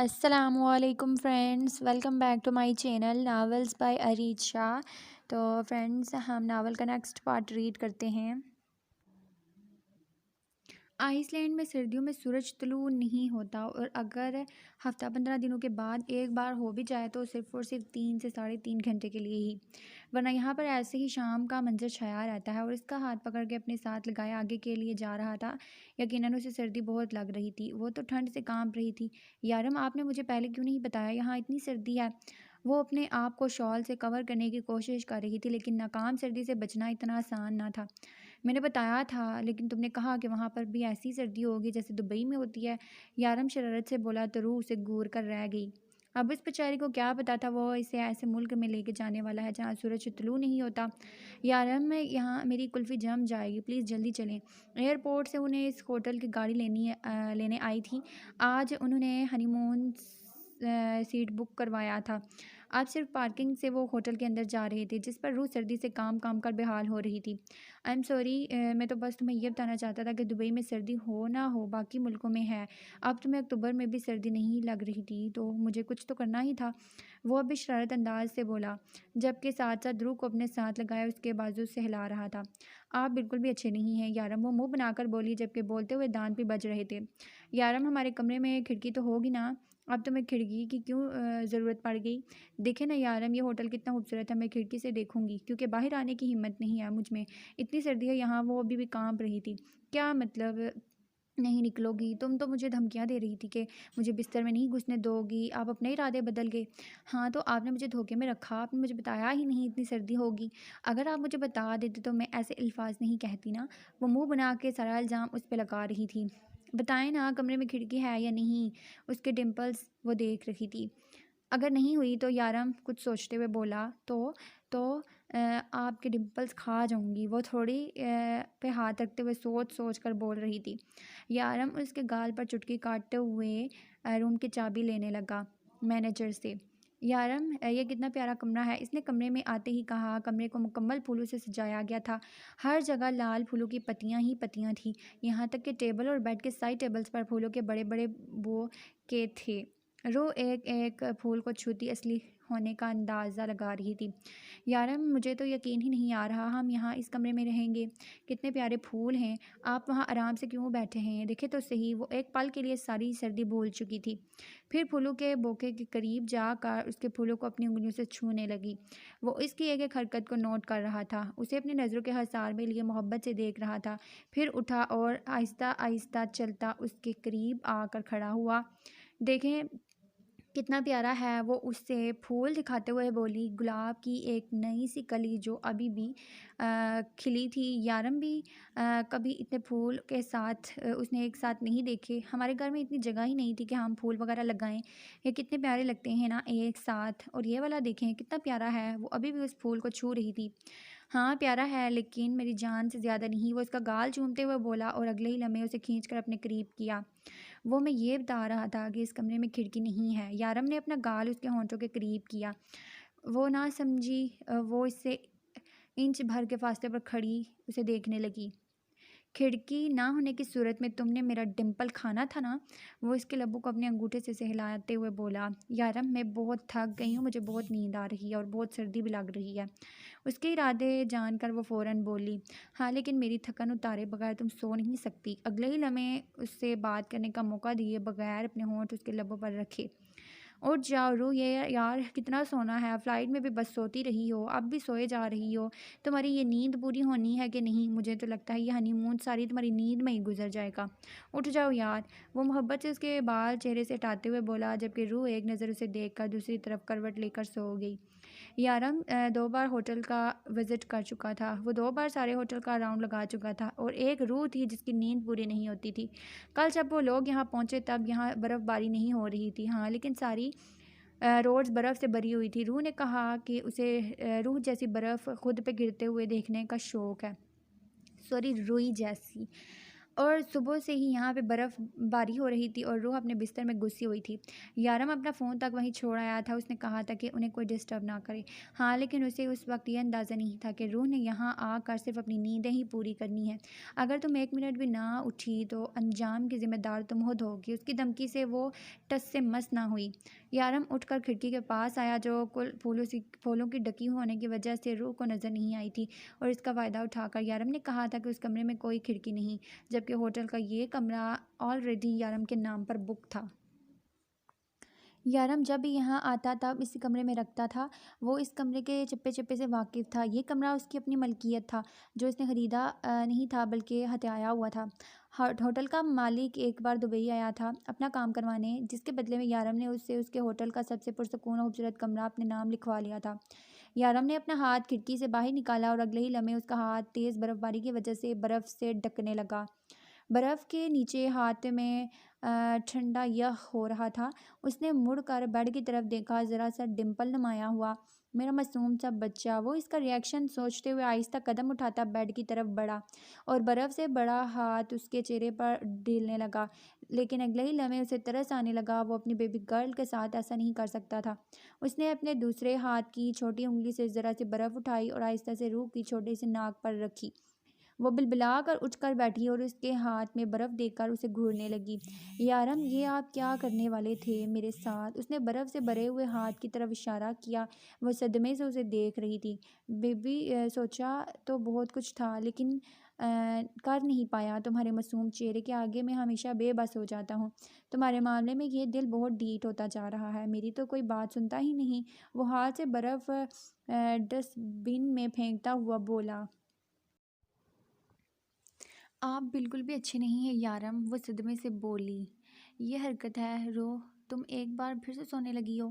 السلام علیکم friends, welcome back to my channel novels by Areed Shah. تو فرینڈس، ہم ناول کا نیکسٹ پارٹ ریڈ کرتے ہیں۔ آئس لینڈ میں سردیوں میں سورج طلوع نہیں ہوتا، اور اگر ہفتہ 15 دنوں کے بعد ایک بار ہو بھی جائے تو صرف اور صرف 3 سے 3.5 گھنٹے کے لیے ہی، ورنہ یہاں پر ایسے ہی شام کا منظر چھایا رہتا ہے۔ اور اس کا ہاتھ پکڑ کے اپنے ساتھ لگائے آگے کے لیے جا رہا تھا۔ یقیناً اسے سردی بہت لگ رہی تھی، وہ تو ٹھنڈ سے کانپ رہی تھی۔ یارم، آپ نے مجھے پہلے کیوں نہیں بتایا یہاں اتنی سردی ہے؟ وہ اپنے آپ کو شال سے کور کرنے کی کوشش کر رہی تھی، لیکن ناکام۔ سردی سے بچنا اتنا آسان نہ تھا۔ میں نے بتایا تھا، لیکن تم نے کہا کہ وہاں پر بھی ایسی سردی ہوگی جیسے دبئی میں ہوتی ہے۔ یارم شرارت سے بولا تو روح اسے گور کر رہ گئی۔ اب اس بیچاری کو کیا پتا تھا وہ اسے ایسے ملک میں لے کے جانے والا ہے جہاں سورج طلوع نہیں ہوتا۔ یارم، میں یہاں میری کلفی جم جائے گی، پلیز جلدی چلیں۔ ایئرپورٹ سے انہیں اس ہوٹل کی گاڑی لینے آئی تھی۔ آج انہوں نے ہنی مون سیٹ بک کروایا تھا۔ اب صرف پارکنگ سے وہ ہوٹل کے اندر جا رہے تھے، جس پر روح سردی سے کام کر بحال ہو رہی تھی۔ آئی ایم سوری، میں تو بس تمہیں یہ بتانا چاہتا تھا کہ دبئی میں سردی ہو نہ ہو باقی ملکوں میں ہے۔ اب تمہیں اکتوبر میں بھی سردی نہیں لگ رہی تھی تو مجھے کچھ تو کرنا ہی تھا، وہ ابھی شرارت انداز سے بولا، جبکہ ساتھ ساتھ روح کو اپنے ساتھ لگائے اس کے بازو سے ہلا رہا تھا۔ آپ بالکل بھی اچھے نہیں ہیں یارم، وہ منہ بنا کر بولی، جبکہ بولتے ہوئے دانت بھی بج رہے تھے۔ یارم، ہمارے کمرے میں کھڑکی تو ہوگی نا؟ اب تمہیں کھڑکی کی کیوں ضرورت پڑ گئی؟ دیکھیں نا یارم، یہ ہوٹل کتنا خوبصورت ہے، میں کھڑکی سے دیکھوں گی کیونکہ باہر آنے کی ہمت نہیں ہے مجھ میں، اتنی سردی ہے یہاں۔ وہ ابھی بھی کانپ رہی تھی۔ کیا مطلب نہیں نکلو گی؟ تم تو مجھے دھمکیاں دے رہی تھی کہ مجھے بستر میں نہیں گھسنے دو گی، آپ اپنے ارادے بدل گئے۔ ہاں تو آپ نے مجھے دھوکے میں رکھا، آپ نے مجھے بتایا ہی نہیں اتنی سردی ہوگی۔ اگر آپ مجھے بتا دیتے تو میں ایسے الفاظ نہیں کہتی نا۔ وہ منہ بنا کے سارا الزام اس پہ لگا رہی تھی۔ بتائیں نا، کمرے میں کھڑکی ہے یا نہیں؟ اس کے ڈمپلز وہ دیکھ رہی تھی۔ اگر نہیں ہوئی تو یارم کچھ سوچتے ہوئے بولا تو آپ کے ڈمپلز کھا جاؤں گی۔ وہ تھوڑی پہ ہاتھ رکھتے ہوئے سوچ کر بول رہی تھی۔ یارم اس کے گال پر چٹکی کاٹتے ہوئے روم کی چابی لینے لگا مینیجر سے۔ یارم، یہ کتنا پیارا کمرہ ہے، اس نے کمرے میں آتے ہی کہا۔ کمرے کو مکمل پھولوں سے سجایا گیا تھا، ہر جگہ لال پھولوں کی پتیاں ہی پتیاں تھیں، یہاں تک کہ ٹیبل اور بیڈ کے سائڈ ٹیبلز پر پھولوں کے بڑے بڑے بوکے تھے۔ روح ایک ایک پھول کو چھوتی اصلی ہونے کا اندازہ لگا رہی تھی۔ یارم، مجھے تو یقین ہی نہیں آ رہا ہم یہاں اس کمرے میں رہیں گے، کتنے پیارے پھول ہیں، آپ وہاں آرام سے کیوں بیٹھے ہیں؟ دیکھے تو صحیح۔ وہ ایک پل کے لیے ساری سردی بھول چکی تھی، پھر پھولوں کے بوکے کے قریب جا کر اس کے پھولوں کو اپنی انگلیوں سے چھونے لگی۔ وہ اس کی ایک ایک حرکت کو نوٹ کر رہا تھا، اسے اپنی نظروں کے حصار میں لیے محبت سے دیکھ رہا تھا، پھر اٹھا اور آہستہ آہستہ چلتا اس کے قریب آ کر کھڑا ہوا۔ دیکھیں کتنا پیارا ہے، وہ اس سے پھول دکھاتے ہوئے بولی، گلاب کی ایک نئی سی کلی جو ابھی بھی کھلی تھی۔ یارم بھی کبھی اتنے پھول کے ساتھ اس نے ایک ساتھ نہیں دیکھے، ہمارے گھر میں اتنی جگہ ہی نہیں تھی کہ ہم پھول وغیرہ لگائیں، یہ کتنے پیارے لگتے ہیں نا ایک ساتھ، اور یہ والا دیکھیں کتنا پیارا ہے۔ وہ ابھی بھی اس پھول کو چھو رہی تھی۔ ہاں پیارا ہے، لیکن میری جان سے زیادہ نہیں، وہ اس کا گال چومتے ہوئے بولا، اور اگلے ہی لمحے اسے کھینچ کر اپنے قریب کیا۔ وہ میں یہ بتا رہا تھا کہ اس کمرے میں کھڑکی نہیں ہے۔ یارم نے اپنا گال اس کے ہونٹوں کے قریب کیا۔ وہ نہ سمجھی، وہ اس سے انچ بھر کے فاصلے پر کھڑی اسے دیکھنے لگی۔ کھڑکی نہ ہونے کی صورت میں تم نے میرا ڈمپل کھانا تھا نا؟ وہ اس کے لبوں کو اپنے انگوٹھے سے سہلاتے ہوئے بولا۔ یارم، میں بہت تھک گئی ہوں، مجھے بہت نیند آ رہی ہے اور بہت سردی بھی لگ رہی ہے۔ اس کے ارادے جان کر وہ فوراً بولی، ہاں لیکن میری تھکن اتارے بغیر تم سو نہیں سکتی۔ اگلے ہی لمحے اس سے بات کرنے کا موقع دیے بغیر اپنے ہونٹ اس کے لبوں پر رکھے۔ اٹھ جاؤ روح، یہ یار کتنا سونا ہے، فلائٹ میں بھی بس سوتی رہی ہو، اب بھی سوئے جا رہی ہو، تمہاری یہ نیند پوری ہونی ہے کہ نہیں؟ مجھے تو لگتا ہے یہ ہنی مون ساری تمہاری نیند میں ہی گزر جائے گا، اٹھ جاؤ یار۔ وہ محبت سے اس کے بال چہرے سے ہٹاتے ہوئے بولا، جبکہ روح ایک نظر اسے دیکھ کر دوسری طرف کروٹ لے کر سو گئی۔ یارم 2 بار ہوٹل کا وزٹ کر چکا تھا، وہ 2 بار سارے ہوٹل کا راؤنڈ لگا چکا تھا، اور ایک روح تھی جس کی نیند پوری نہیں ہوتی تھی۔ کل جب وہ لوگ یہاں پہنچے تب یہاں برف باری نہیں ہو رہی تھی، ہاں لیکن ساری روڈز برف سے بھری ہوئی تھی۔ روح نے کہا کہ اسے روح جیسی برف خود پہ گرتے ہوئے دیکھنے کا شوق ہے۔ سوری، روئی جیسی۔ اور صبح سے ہی یہاں پہ برف باری ہو رہی تھی اور روح اپنے بستر میں گھسی ہوئی تھی۔ یارم اپنا فون تک وہیں چھوڑ آیا تھا۔ اس نے کہا تھا کہ انہیں کوئی ڈسٹرب نہ کرے۔ ہاں، لیکن اسے اس وقت یہ اندازہ نہیں تھا کہ روح نے یہاں آ کر صرف اپنی نیندیں ہی پوری کرنی ہے۔ اگر تم 1 منٹ بھی نہ اٹھی تو انجام کی ذمہ دار تم خود ہوگی۔ اس کی دھمکی سے وہ ٹس سے مس نہ ہوئی۔ یارم اٹھ کر کھڑکی کے پاس آیا جو کل پھولوں کی ڈکی ہونے کی وجہ سے روح کو نظر نہیں آئی تھی، اور اس کا فائدہ اٹھا کر یارم نے کہا تھا کہ اس کمرے میں کوئی کھڑکی نہیں، جبکہ ہوٹل کا یہ کمرہ آلریڈی یارم کے نام پر بک تھا۔ یارم جب بھی یہاں آتا تب اسی کمرے میں رکھتا تھا۔ وہ اس کمرے کے چپے چپے سے واقف تھا۔ یہ کمرہ اس کی اپنی ملکیت تھا، جو اس نے خریدا نہیں تھا بلکہ ہتھیایا ہوا تھا۔ ہوٹل کا مالک ایک بار دبئی آیا تھا اپنا کام کروانے، جس کے بدلے میں یارم نے اس سے اس کے ہوٹل کا سب سے پرسکون اور خوبصورت کمرہ اپنے نام لکھوا لیا تھا۔ یارم نے اپنا ہاتھ کھڑکی سے باہر نکالا اور اگلے ہی لمحے اس کا ہاتھ تیز برف باری کی وجہ سے برف سے ڈھکنے لگا۔ برف کے نیچے ہاتھ میں ٹھنڈا یخ ہو رہا تھا۔ اس نے مڑ کر بیڈ کی طرف دیکھا، ذرا سا ڈمپل نمایاں ہوا۔ میرا معصوم سا بچہ، وہ اس کا ریئیکشن سوچتے ہوئے آہستہ قدم اٹھاتا بیڈ کی طرف بڑھا اور برف سے بڑا ہاتھ اس کے چہرے پر ڈھیلنے لگا، لیکن اگلے ہی لمحے اسے ترس آنے لگا۔ وہ اپنی بیبی گرل کے ساتھ ایسا نہیں کر سکتا تھا۔ اس نے اپنے دوسرے ہاتھ کی چھوٹی انگلی سے ذرا سی برف اٹھائی اور آہستہ سے روح کی چھوٹی سی ناک پر رکھی۔ وہ بلبلا کر اٹھ کر بیٹھی اور اس کے ہاتھ میں برف دیکھ کر اسے گھورنے لگی۔ یارم، یہ آپ کیا کرنے والے تھے میرے ساتھ؟ اس نے برف سے بھرے ہوئے ہاتھ کی طرف اشارہ کیا۔ وہ صدمے سے اسے دیکھ رہی تھی۔ بیبی، سوچا تو بہت کچھ تھا لیکن کر نہیں پایا۔ تمہارے معصوم چہرے کے آگے میں ہمیشہ بے بس ہو جاتا ہوں۔ تمہارے معاملے میں یہ دل بہت ڈھیٹ ہوتا جا رہا ہے۔ میری تو کوئی بات سنتا ہی نہیں۔ وہ ہاتھ سے برف ڈسٹ بن میں پھینکتا ہوا بولا۔ آپ بالکل بھی اچھے نہیں ہیں یارم، وہ صدمے سے بولی۔ یہ حرکت ہے روح، تم ایک بار پھر سے سونے لگی ہو۔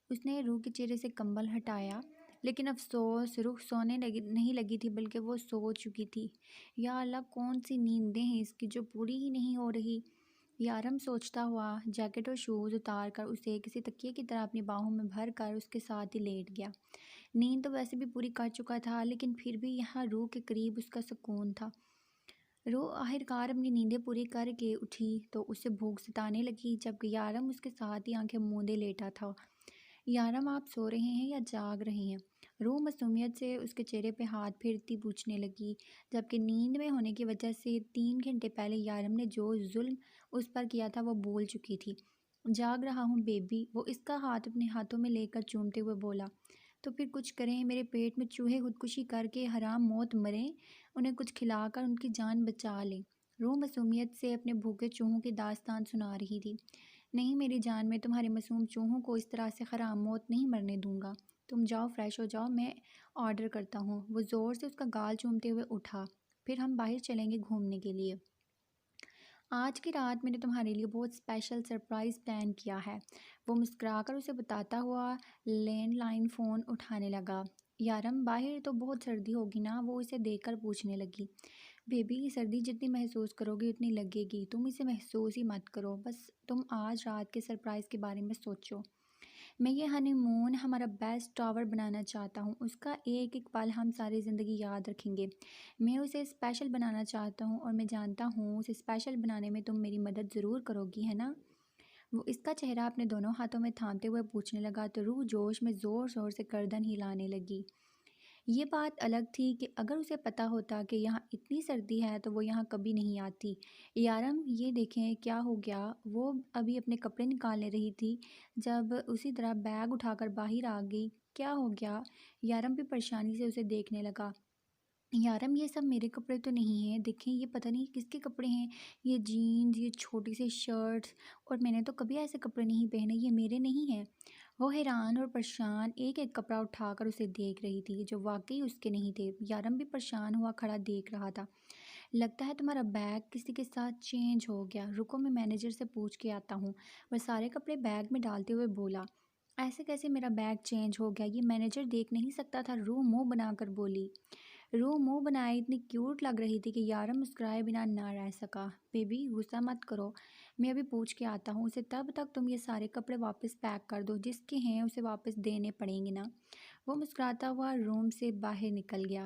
اس نے روح کے چہرے سے کمبل ہٹایا، لیکن افسوس روح سونے نہیں لگی تھی بلکہ وہ سو چکی تھی۔ یا اللہ، کون سی نیندیں ہیں اس کی جو پوری ہی نہیں ہو رہی۔ یارم سوچتا ہوا جیکٹ اور شوز اتار کر اسے کسی تکیے کی طرح اپنی باہوں میں بھر کر اس کے ساتھ ہی لیٹ گیا۔ نیند تو ویسے بھی پوری کر چکا تھا، لیکن پھر بھی یہاں روح کے قریب اس کا سکون تھا۔ روح آخرکار اپنی نیندیں پوری کر کے اٹھی تو اسے بھوک ستانے لگی، جبکہ یارم اس کے ساتھ ہی آنکھیں موندے لیٹا تھا۔ یارم، آپ سو رہے ہیں یا جاگ رہے ہیں؟ روح معصومیت سے اس کے چہرے پہ ہاتھ پھیرتی پوچھنے لگی، جبکہ نیند میں ہونے کی وجہ سے 3 گھنٹے پہلے یارم نے جو ظلم اس پر کیا تھا وہ بھول چکی تھی۔ جاگ رہا ہوں بیبی، وہ اس کا ہاتھ اپنے ہاتھوں میں لے کر چومتے ہوئے بولا۔ تو پھر کچھ کریں، میرے پیٹ میں چوہے خودکشی کر کے حرام موت مریں، انہیں کچھ کھلا کر ان کی جان بچا لیں۔ روح معصومیت سے اپنے بھوکے چوہوں کی داستان سنا رہی تھی۔ نہیں میری جان، میں تمہارے معصوم چوہوں کو اس طرح سے حرام موت نہیں مرنے دوں گا۔ تم جاؤ، فریش ہو جاؤ، میں آرڈر کرتا ہوں۔ وہ زور سے اس کا گال چومتے ہوئے اٹھا۔ پھر ہم باہر چلیں گے گھومنے کے لیے۔ آج کی رات میں نے تمہارے لیے بہت اسپیشل سرپرائز پلان کیا ہے، وہ مسکرا کر اسے بتاتا ہوا لینڈ لائن فون اٹھانے لگا۔ یارم، باہر تو بہت سردی ہوگی نا؟ وہ اسے دیکھ کر پوچھنے لگی۔ بیبی، سردی جتنی محسوس کرو گی اتنی لگے گی، تم اسے محسوس ہی مت کرو، بس تم آج رات کے سرپرائز کے بارے میں سوچو۔ میں یہ ہنی مون ہمارا بیسٹ ٹاور بنانا چاہتا ہوں، اس کا ایک ایک پل ہم ساری زندگی یاد رکھیں گے۔ میں اسے اسپیشل بنانا چاہتا ہوں اور میں جانتا ہوں اسے اسپیشل بنانے میں تم میری مدد ضرور کرو گی، ہے نا؟ وہ اس کا چہرہ اپنے دونوں ہاتھوں میں تھامتے ہوئے پوچھنے لگا تو روح جوش میں زور زور سے گردن ہلانے لگی۔ یہ بات الگ تھی کہ اگر اسے پتہ ہوتا کہ یہاں اتنی سردی ہے تو وہ یہاں کبھی نہیں آتی۔ یارم، یہ دیکھیں کیا ہو گیا۔ وہ ابھی اپنے کپڑے نکالنے رہی تھی جب اسی طرح بیگ اٹھا کر باہر آ گئی۔ کیا ہو گیا؟ یارم بھی پریشانی سے اسے دیکھنے لگا۔ یارم، یہ سب میرے کپڑے تو نہیں ہیں، دیکھیں یہ پتہ نہیں کس کے کپڑے ہیں، یہ جینز، یہ چھوٹی سی شرٹس، اور میں نے تو کبھی ایسے کپڑے نہیں پہنے، یہ میرے نہیں ہیں۔ وہ حیران اور پریشان ایک ایک کپڑا اٹھا کر اسے دیکھ رہی تھی جو واقعی اس کے نہیں تھے۔ یارم بھی پریشان ہوا کھڑا دیکھ رہا تھا۔ لگتا ہے تمہارا بیگ کسی کے ساتھ چینج ہو گیا، رکو میں مینیجر سے پوچھ کے آتا ہوں۔ وہ سارے کپڑے بیگ میں ڈالتے ہوئے بولا۔ ایسے کیسے میرا بیگ چینج ہو گیا، یہ مینیجر دیکھ نہیں سکتا تھا؟ روح منہ بنا کر بولی۔ روح منہ بنائے اتنی کیوٹ لگ رہی تھی کہ یارم مسکرائے بنا نہ رہ سکا۔ بیبی غصہ مت کرو، میں ابھی پوچھ کے آتا ہوں اسے، تب تک تم یہ سارے کپڑے واپس پیک کر دو، جس کے ہیں اسے واپس دینے پڑیں گے نا؟ وہ مسکراتا ہوا روم سے باہر نکل گیا۔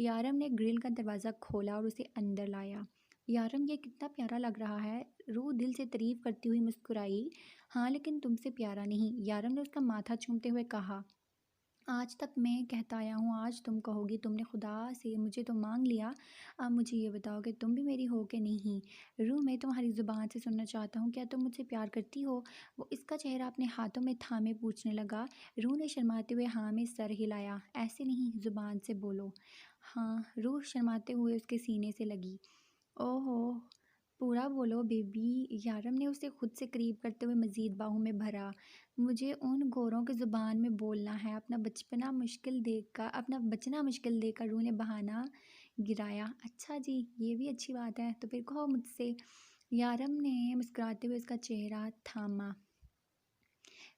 یارم نے گرل کا دروازہ کھولا اور اسے اندر لایا۔ یارم یہ کتنا پیارا لگ رہا ہے، روح دل سے تعریف کرتی ہوئی مسکرائی۔ ہاں لیکن تم سے پیارا نہیں، یارم نے اس کا ماتھا چومتے ہوئے کہا۔ آج تک میں کہتا آیا ہوں، آج تم کہو گی تم نے خدا سے مجھے تو مانگ لیا، اب مجھے یہ بتاؤ کہ تم بھی میری ہو کہ نہیں؟ روح میں تمہاری زبان سے سننا چاہتا ہوں، کیا تم مجھ سے پیار کرتی ہو؟ وہ اس کا چہرہ اپنے ہاتھوں میں تھامے پوچھنے لگا۔ روح نے شرماتے ہوئے ہاں میں سر ہلایا۔ ایسے نہیں، زبان سے بولو۔ ہاں، روح شرماتے ہوئے اس کے سینے سے لگی۔ او ہو، پورا بولو بیبی، یارم نے اسے خود سے قریب کرتے ہوئے مزید باہوں میں بھرا۔ مجھے ان گوروں کی زبان میں بولنا ہے۔ اپنا بچنا مشکل دیکھ کر روح نے بہانہ گرایا۔ اچھا جی، یہ بھی اچھی بات ہے، تو پھر کہو مجھ سے۔ یارم نے مسکراتے ہوئے اس کا چہرہ تھاما۔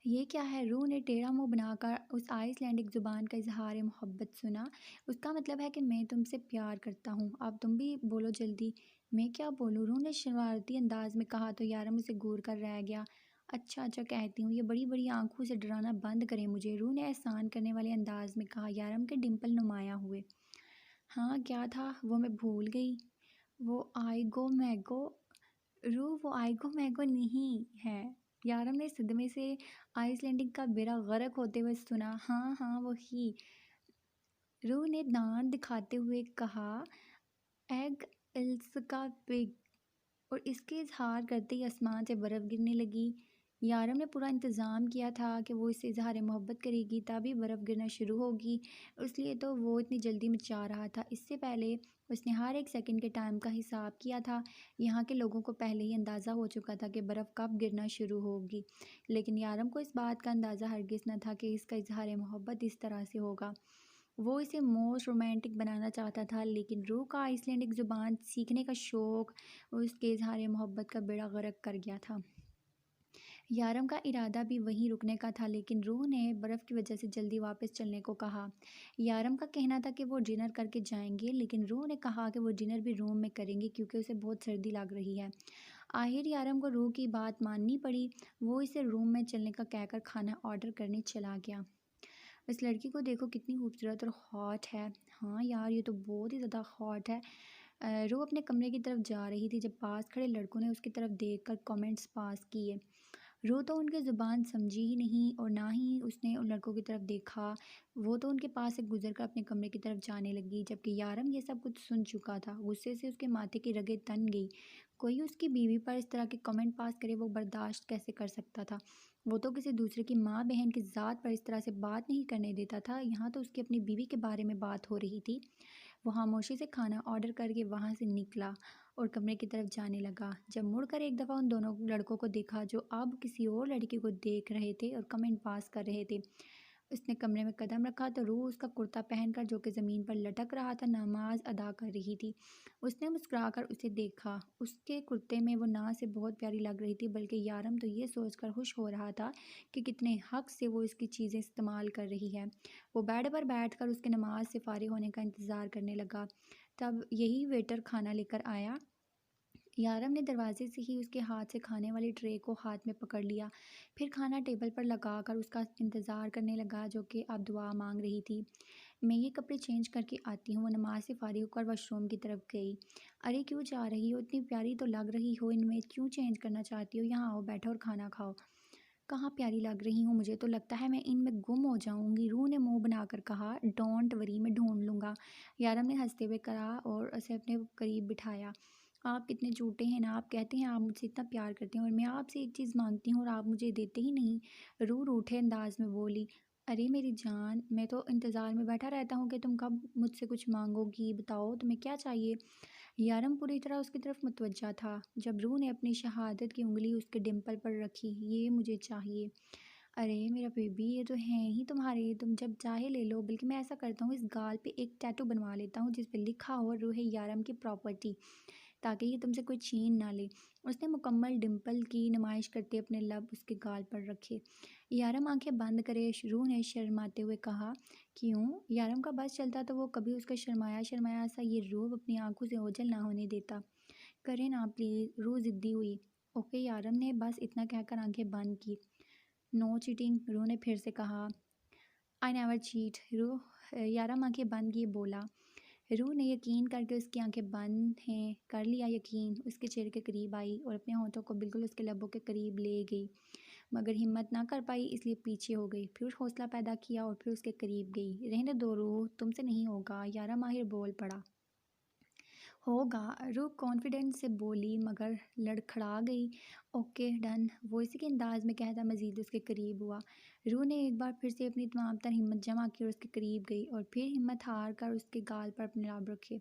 یہ کیا ہے؟ روح نے ٹیڑھا منہ بنا کر اس آئس لینڈک زبان کا اظہار محبت سنا۔ اس کا مطلب ہے کہ میں تم سے پیار کرتا ہوں، اب تم بھی بولو جلدی۔ میں کیا بولوں؟ روح نے شرارتی انداز میں کہا تو یارم اسے گور کر رہ گیا۔ اچھا اچھا کہتی ہوں، یہ بڑی بڑی آنکھوں سے ڈرانا بند کریں مجھے، روح نے احسان کرنے والے انداز میں کہا۔ یارم کے ڈمپل نمایاں ہوئے۔ ہاں کیا تھا وہ؟ میں بھول گئی۔ وہ آئی گو میگو؟ روح، وہ آئی گو میگو نہیں ہے، یارم نے صدمے سے آئس لینڈنگ کا بیڑا غرق ہوتے ہوئے سنا۔ ہاں ہاں وہی، روح نے دانت دکھاتے ہوئے کہا۔ ایگ ایلس کا پگ، اور اس کے اظہار کرتے ہی آسمان سے برف گرنے لگی۔ یارم نے پورا انتظام کیا تھا کہ وہ اس سے اظہار محبت کرے گی تبھی برف گرنا شروع ہوگی، اس لیے تو وہ اتنی جلدی مچا رہا تھا۔ اس سے پہلے اس نے ہر ایک سیکنڈ کے ٹائم کا حساب کیا تھا۔ یہاں کے لوگوں کو پہلے ہی اندازہ ہو چکا تھا کہ برف کب گرنا شروع ہوگی، لیکن یارم کو اس بات کا اندازہ ہرگز نہ تھا کہ اس کا اظہار محبت اس طرح سے ہوگا۔ وہ اسے موسٹ رومانٹک بنانا چاہتا تھا، لیکن روح کا آئس لینڈک زبان سیکھنے کا شوق اس کے اظہار محبت کا بیڑا غرق کر گیا تھا۔ یارم کا ارادہ بھی وہیں رکنے کا تھا، لیکن روح نے برف کی وجہ سے جلدی واپس چلنے کو کہا۔ یارم کا کہنا تھا کہ وہ ڈنر کر کے جائیں گے، لیکن روح نے کہا کہ وہ ڈنر بھی روم میں کریں گے کیونکہ اسے بہت سردی لگ رہی ہے۔ آخر یارم کو روح کی بات ماننی پڑی، وہ اسے روم میں چلنے کا کہہ کر کھانا آرڈر کرنے چلا گیا۔ اس لڑکی کو دیکھو کتنی خوبصورت اور ہاٹ ہے۔ ہاں یار، یہ تو بہت ہی زیادہ ہاٹ ہے۔ روح اپنے کمرے کی طرف جا رہی تھی جب پاس کھڑے لڑکوں نے اس کی طرف دیکھ کر کامنٹس پاس کیے۔ روح تو ان کی زبان سمجھی ہی نہیں اور نہ ہی اس نے ان لڑکوں کی طرف دیکھا، وہ تو ان کے پاس سے گزر کر اپنے کمرے کی طرف جانے لگی، جبکہ یارم یہ سب کچھ سن چکا تھا۔ غصے سے اس کے ماتھے کی رگیں تن گئی۔ کوئی اس کی بیوی پر اس طرح کے کمنٹ پاس کرے وہ برداشت کیسے کر سکتا تھا؟ وہ تو کسی دوسرے کی ماں بہن کی ذات پر اس طرح سے بات نہیں کرنے دیتا تھا، یہاں تو اس کی اپنی بیوی کے بارے میں بات ہو رہی تھی۔ وہ خاموشی سے کھانا آرڈر کر کے وہاں سے نکلا اور کمرے کی طرف جانے لگا۔ جب مڑ کر ایک دفعہ ان دونوں لڑکوں کو دیکھا جو اب کسی اور لڑکی کو دیکھ رہے تھے اور کمنٹ پاس کر رہے تھے، اس نے کمرے میں قدم رکھا تو روح اس کا کرتا پہن کر جو کہ زمین پر لٹک رہا تھا نماز ادا کر رہی تھی۔ اس نے مسکرا کر اسے دیکھا۔ اس کے کرتے میں وہ نہ سے بہت پیاری لگ رہی تھی بلکہ یارم تو یہ سوچ کر خوش ہو رہا تھا کہ کتنے حق سے وہ اس کی چیزیں استعمال کر رہی ہے۔ وہ بیڈ پر بیٹھ کر اس کے نماز سے فارغ ہونے کا انتظار کرنے لگا۔ تب یہی ویٹر کھانا لے کر آیا۔ یارم نے دروازے سے ہی اس کے ہاتھ سے کھانے والی ٹرے کو ہاتھ میں پکڑ لیا، پھر کھانا ٹیبل پر لگا کر اس کا انتظار کرنے لگا جو کہ اب دعا مانگ رہی تھی۔ میں یہ کپڑے چینج کر کے آتی ہوں۔ وہ نماز سے فارغ ہو کر واش روم کی طرف گئی۔ ارے کیوں جا رہی ہو؟ اتنی پیاری تو لگ رہی ہو، ان میں کیوں چینج کرنا چاہتی ہو؟ یہاں آؤ، بیٹھو اور کھانا کھاؤ۔ کہاں پیاری لگ رہی ہوں؟ مجھے تو لگتا ہے میں ان میں گم ہو جاؤں گی، روح نے منہ بنا کر کہا۔ ڈونٹ وری، میں ڈھونڈ لوں گا، یارم نے ہنستے ہوئے کہا اور اسے اپنے قریب بٹھایا۔ آپ کتنے جھوٹے ہیں نا، آپ کہتے ہیں آپ مجھ سے اتنا پیار کرتے ہیں اور میں آپ سے ایک چیز مانگتی ہوں اور آپ مجھے دیتے ہی نہیں، روح روٹھے انداز میں بولی۔ ارے میری جان، میں تو انتظار میں بیٹھا رہتا ہوں کہ تم کب مجھ سے کچھ مانگو گی، بتاؤ تمہیں کیا چاہیے؟ یارم پوری طرح اس کی طرف متوجہ تھا جب روح نے اپنی شہادت کی انگلی اس کے ڈمپل پر رکھی۔ یہ مجھے چاہیے۔ ارے میرا بیبی، یہ تو ہیں ہی تمہارے، تم جب چاہے لے لو، بلکہ میں ایسا کرتا ہوں اس گال پہ ایک ٹیٹو بنوا لیتا ہوں جس پہ لکھا ہو روح یارم کی پراپرٹی، تاکہ یہ تم سے کوئی چھین نہ لے۔ اس نے مکمل ڈمپل کی نمائش کرتے اپنے لب اس کے گال پر رکھے۔ یارم آنکھیں بند کرے روح نے شرماتے ہوئے کہا۔ کیوں؟ یارم کا بس چلتا تو وہ کبھی اس کا شرمایا شرمایا سا یہ روح اپنی آنکھوں سے اوجھل نہ ہونے دیتا۔ کرے نا پلیز، روح ضدی ہوئی۔ اوکے، یارم نے بس اتنا کہہ کر آنکھیں بند کی۔ نو چیٹنگ، روح نے پھر سے کہا۔ آئی نیور چیٹ، روح یارم آنکھیں بند کیے بولا۔ روح نے یقین کر کے اس کی آنکھیں بند ہیں کر لیا یقین، اس کے چہرے کے قریب آئی اور اپنے ہونٹوں کو بالکل اس کے لبوں کے قریب لے گئی، مگر ہمت نہ کر پائی اس لیے پیچھے ہو گئی، پھر حوصلہ پیدا کیا اور پھر اس کے قریب گئی۔ رہنے دو روح، تم سے نہیں ہوگا، یارا ماہر بول پڑا۔ ہوگا، روح کانفیڈنس سے بولی مگر لڑکھڑا گئی۔ اوکے ڈن، وہ اسی کے انداز میں کہتا مزید اس کے قریب ہوا۔ روح نے ایک بار پھر سے اپنی تمام تر ہمت جمع کی اور اس کے قریب گئی اور پھر ہمت ہار کر اس کے گال پر اپنے لب رکھے۔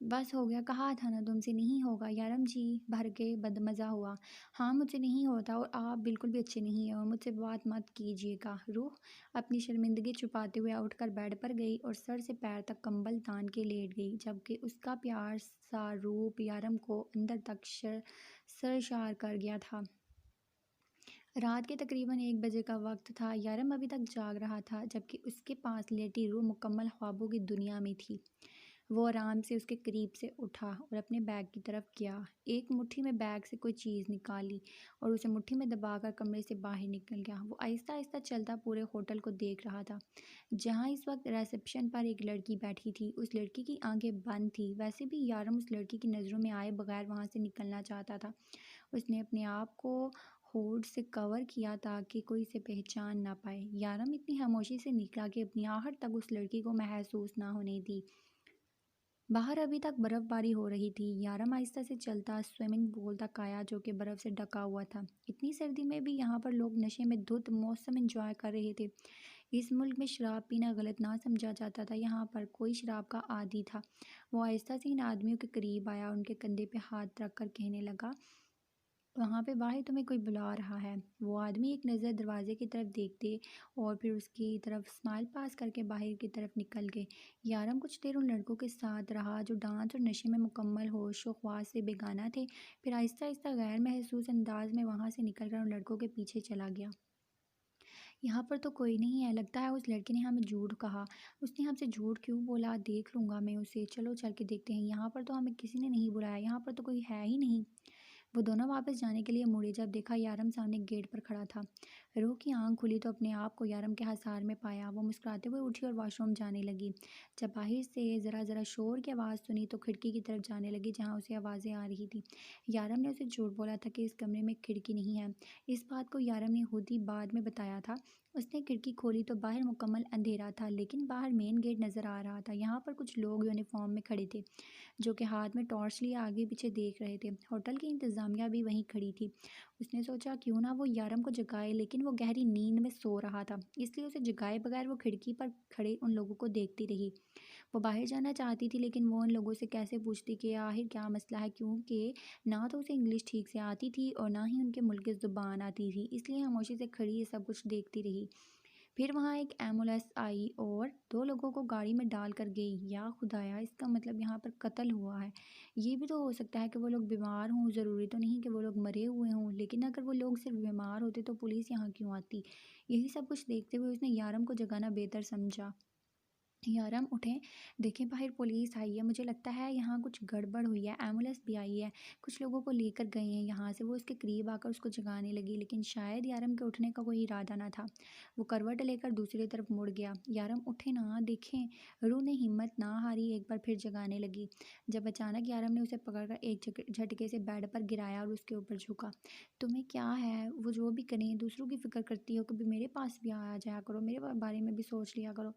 بس ہو گیا، کہا تھا نا تم سے نہیں ہوگا، یارم جی بھر کے بدمزہ ہوا۔ ہاں مجھ سے نہیں ہوتا اور آپ بالکل بھی اچھے نہیں ہیں اور مجھ سے بات مت کیجیے گا۔ روح اپنی شرمندگی چھپاتے ہوئے اٹھ کر بیڈ پر گئی اور سر سے پیر تک کمبل تان کے لیٹ گئی، جبکہ اس کا پیار سا روپ یارم کو اندر تک سرشار کر گیا تھا۔ رات کے تقریباً 1 بجے کا وقت تھا۔ یارم ابھی تک جاگ رہا تھا جبکہ اس کے پاس لیٹی روح مکمل خوابوں کی دنیا میں تھی۔ وہ آرام سے اس کے قریب سے اٹھا اور اپنے بیگ کی طرف گیا، ایک مٹھی میں بیگ سے کوئی چیز نکالی اور اسے مٹھی میں دبا کر کمرے سے باہر نکل گیا۔ وہ آہستہ آہستہ چلتا پورے ہوٹل کو دیکھ رہا تھا، جہاں اس وقت ریسپشن پر ایک لڑکی بیٹھی تھی۔ اس لڑکی کی آنکھیں بند تھیں، ویسے بھی یارم اس لڑکی کی نظروں میں آئے بغیر وہاں سے نکلنا چاہتا تھا۔ اس نے اپنے آپ کو ہوڈ سے کور کیا تاکہ کوئی اسے پہچان نہ پائے۔ یارم اتنی خاموشی سے نکلا کہ اپنی آہٹ تک اس لڑکی کو محسوس نہ ہونے دی۔ باہر ابھی تک برف باری ہو رہی تھی۔ یارم آہستہ سے چلتا سوئمنگ پول تک آیا جو کہ برف سے ڈھکا ہوا تھا۔ اتنی سردی میں بھی یہاں پر لوگ نشے میں دھت موسم انجوائے کر رہے تھے۔ اس ملک میں شراب پینا غلط نہ سمجھا جاتا تھا، یہاں پر کوئی شراب کا عادی تھا۔ وہ آہستہ سے ان آدمیوں کے قریب آیا اور ان کے کندھے پہ ہاتھ رکھ کر کہنے لگا، وہاں پہ باہر تمہیں کوئی بلا رہا ہے۔ وہ آدمی ایک نظر دروازے کی طرف دیکھتے اور پھر اس کی طرف اسمائل پاس کر کے باہر کی طرف نکل گئے۔ یارم کچھ دیر ان لڑکوں کے ساتھ رہا جو ڈانس اور نشے میں مکمل ہوش و خواص سے بیگانہ تھے، پھر آہستہ آہستہ غیر محسوس انداز میں وہاں سے نکل کر ان لڑکوں کے پیچھے چلا گیا۔ یہاں پر تو کوئی نہیں ہے، لگتا ہے اس لڑکے نے ہمیں جھوٹ کہا۔ اس نے ہم سے جھوٹ کیوں بولا؟ دیکھ لوں گا میں اسے، چلو چل کے دیکھتے ہیں۔ یہاں پر تو ہمیں کسی نے نہیں بلایا، یہاں پر تو کوئی ہے ہی نہیں۔ وہ دونوں واپس جانے کے لیے مڑے، جب دیکھا یارم سامنے گیٹ پر کھڑا تھا۔ روح کی آنکھ کھلی تو اپنے آپ کو یارم کے حصار میں پایا۔ وہ مسکراتے ہوئے اٹھی اور واش روم جانے لگی۔ جب باہر سے ذرا ذرا شور کی آواز سنی تو کھڑکی کی طرف جانے لگی جہاں اسے آوازیں آ رہی تھیں۔ یارم نے اسے جھوٹ بولا تھا کہ اس کمرے میں کھڑکی نہیں ہے۔ اس بات کو یارم نے خود ہی بعد میں بتایا تھا۔ اس نے کھڑکی کھولی تو باہر مکمل اندھیرا تھا، لیکن باہر مین گیٹ نظر آ رہا تھا۔ یہاں پر کچھ لوگ یونیفارم میں کھڑے تھے جو کہ ہاتھ میں ٹارچ لیے آگے پیچھے دیکھ رہے تھے۔ ہوٹل کی انتظامیہ بھی وہیں کھڑی تھی۔ اس نے سوچا کیوں نہ وہ یارم کو جگائے، لیکن وہ گہری نیند میں سو رہا تھا، اس لیے اسے جگائے بغیر وہ کھڑکی پر کھڑے ان لوگوں کو دیکھتی رہی۔ وہ باہر جانا چاہتی تھی لیکن وہ ان لوگوں سے کیسے پوچھتی کہ آخر کیا مسئلہ ہے، کیونکہ نہ تو اسے انگلش ٹھیک سے آتی تھی اور نہ ہی ان کے ملک کی زبان آتی تھی، اس لیے خاموشی سے کھڑی یہ سب کچھ دیکھتی رہی۔ پھر وہاں ایک ایمبولینس آئی اور 2 لوگوں کو گاڑی میں ڈال کر گئی۔ یا خدایا، اس کا مطلب یہاں پر قتل ہوا ہے۔ یہ بھی تو ہو سکتا ہے کہ وہ لوگ بیمار ہوں، ضروری تو نہیں کہ وہ لوگ مرے ہوئے ہوں، لیکن اگر وہ لوگ صرف بیمار ہوتے تو پولیس یہاں کیوں آتی؟ یہی سب کچھ دیکھتے ہوئے اس نے یارم کو جگانا بہتر سمجھا۔ یارم اٹھیں، دیکھیں باہر پولیس آئی ہے، مجھے لگتا ہے یہاں کچھ گڑبڑ ہوئی ہے، ایمبولینس بھی آئی ہے، کچھ لوگوں کو لے کر گئے ہیں یہاں سے۔ وہ اس کے قریب آ کر اس کو جگانے لگی لیکن شاید یارم کے اٹھنے کا کوئی ارادہ نہ تھا۔ وہ کروٹ لے کر دوسری طرف مڑ گیا۔ یارم اٹھیں نا، دیکھیں۔ روح نے ہمت نہ ہاری، ایک بار پھر جگانے لگی، جب اچانک یارم نے اسے پکڑ کر ایک جھٹکے سے بیڈ پر گرایا اور اس کے اوپر جھکا۔ تمہیں کیا ہے؟ وہ جو بھی کریں، دوسروں کی فکر کرتی ہو، کبھی میرے پاس بھی آیا جایا کرو، میرے بارے میں بھی سوچ لیا کرو۔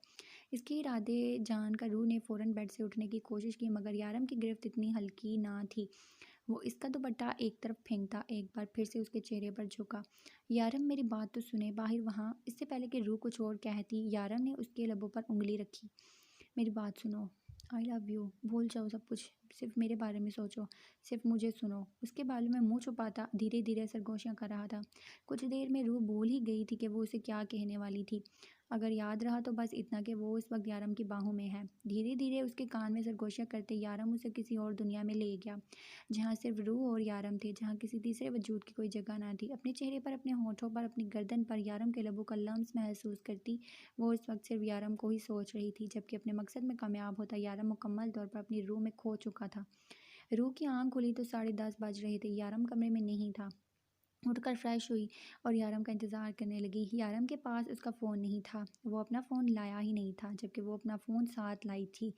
اس کے ارادے جان کر روح نے فوراً بیڈ سے اٹھنے کی کوشش کی مگر یارم کی گرفت اتنی ہلکی نہ تھی۔ وہ اس کا دوپٹہ ایک طرف پھینکتا، ایک بار پھر سے اس کے چہرے پر جھکا۔ یارم میری بات تو سنیں، باہر وہاں۔ اس سے پہلے کہ روح کچھ اور کہتی، یارم نے اس کے لبوں پر انگلی رکھی۔ میری بات سنو، آئی لو یو، بھول جاؤ سب کچھ، صرف میرے بارے میں سوچو، صرف مجھے سنو۔ اس کے بالوں میں منہ چھپاتا دھیرے دھیرے سرگوشیاں کر رہا تھا۔ کچھ دیر میں روح بھول ہی گئی تھی کہ وہ اسے کیا کہنے والی تھی، اگر یاد رہا تو بس اتنا کہ وہ اس وقت یارم کی باہوں میں ہے۔ دھیرے دھیرے اس کے کان میں سرگوشیاں کرتے یارم اسے کسی اور دنیا میں لے گیا، جہاں صرف روح اور یارم تھے، جہاں کسی تیسرے وجود کی کوئی جگہ نہ تھی۔ اپنے چہرے پر، اپنے ہونٹوں پر، اپنی گردن پر یارم کے لبوں کا لمس محسوس کرتی وہ اس وقت صرف یارم کو ہی سوچ رہی تھی، جبکہ اپنے مقصد میں کامیاب ہوتا یارم مکمل طور پر اپنی روح میں کھو چکا تھا۔ روح کی آنکھ کھلی تو 10:30 بج رہے تھے۔ یارم کمرے میں نہیں تھا۔ اٹھ کر فریش ہوئی اور یارم کا انتظار کرنے لگی۔ یارم کے پاس اس کا فون نہیں تھا، وہ اپنا فون لایا ہی نہیں تھا، جبکہ وہ اپنا فون ساتھ لائی تھی،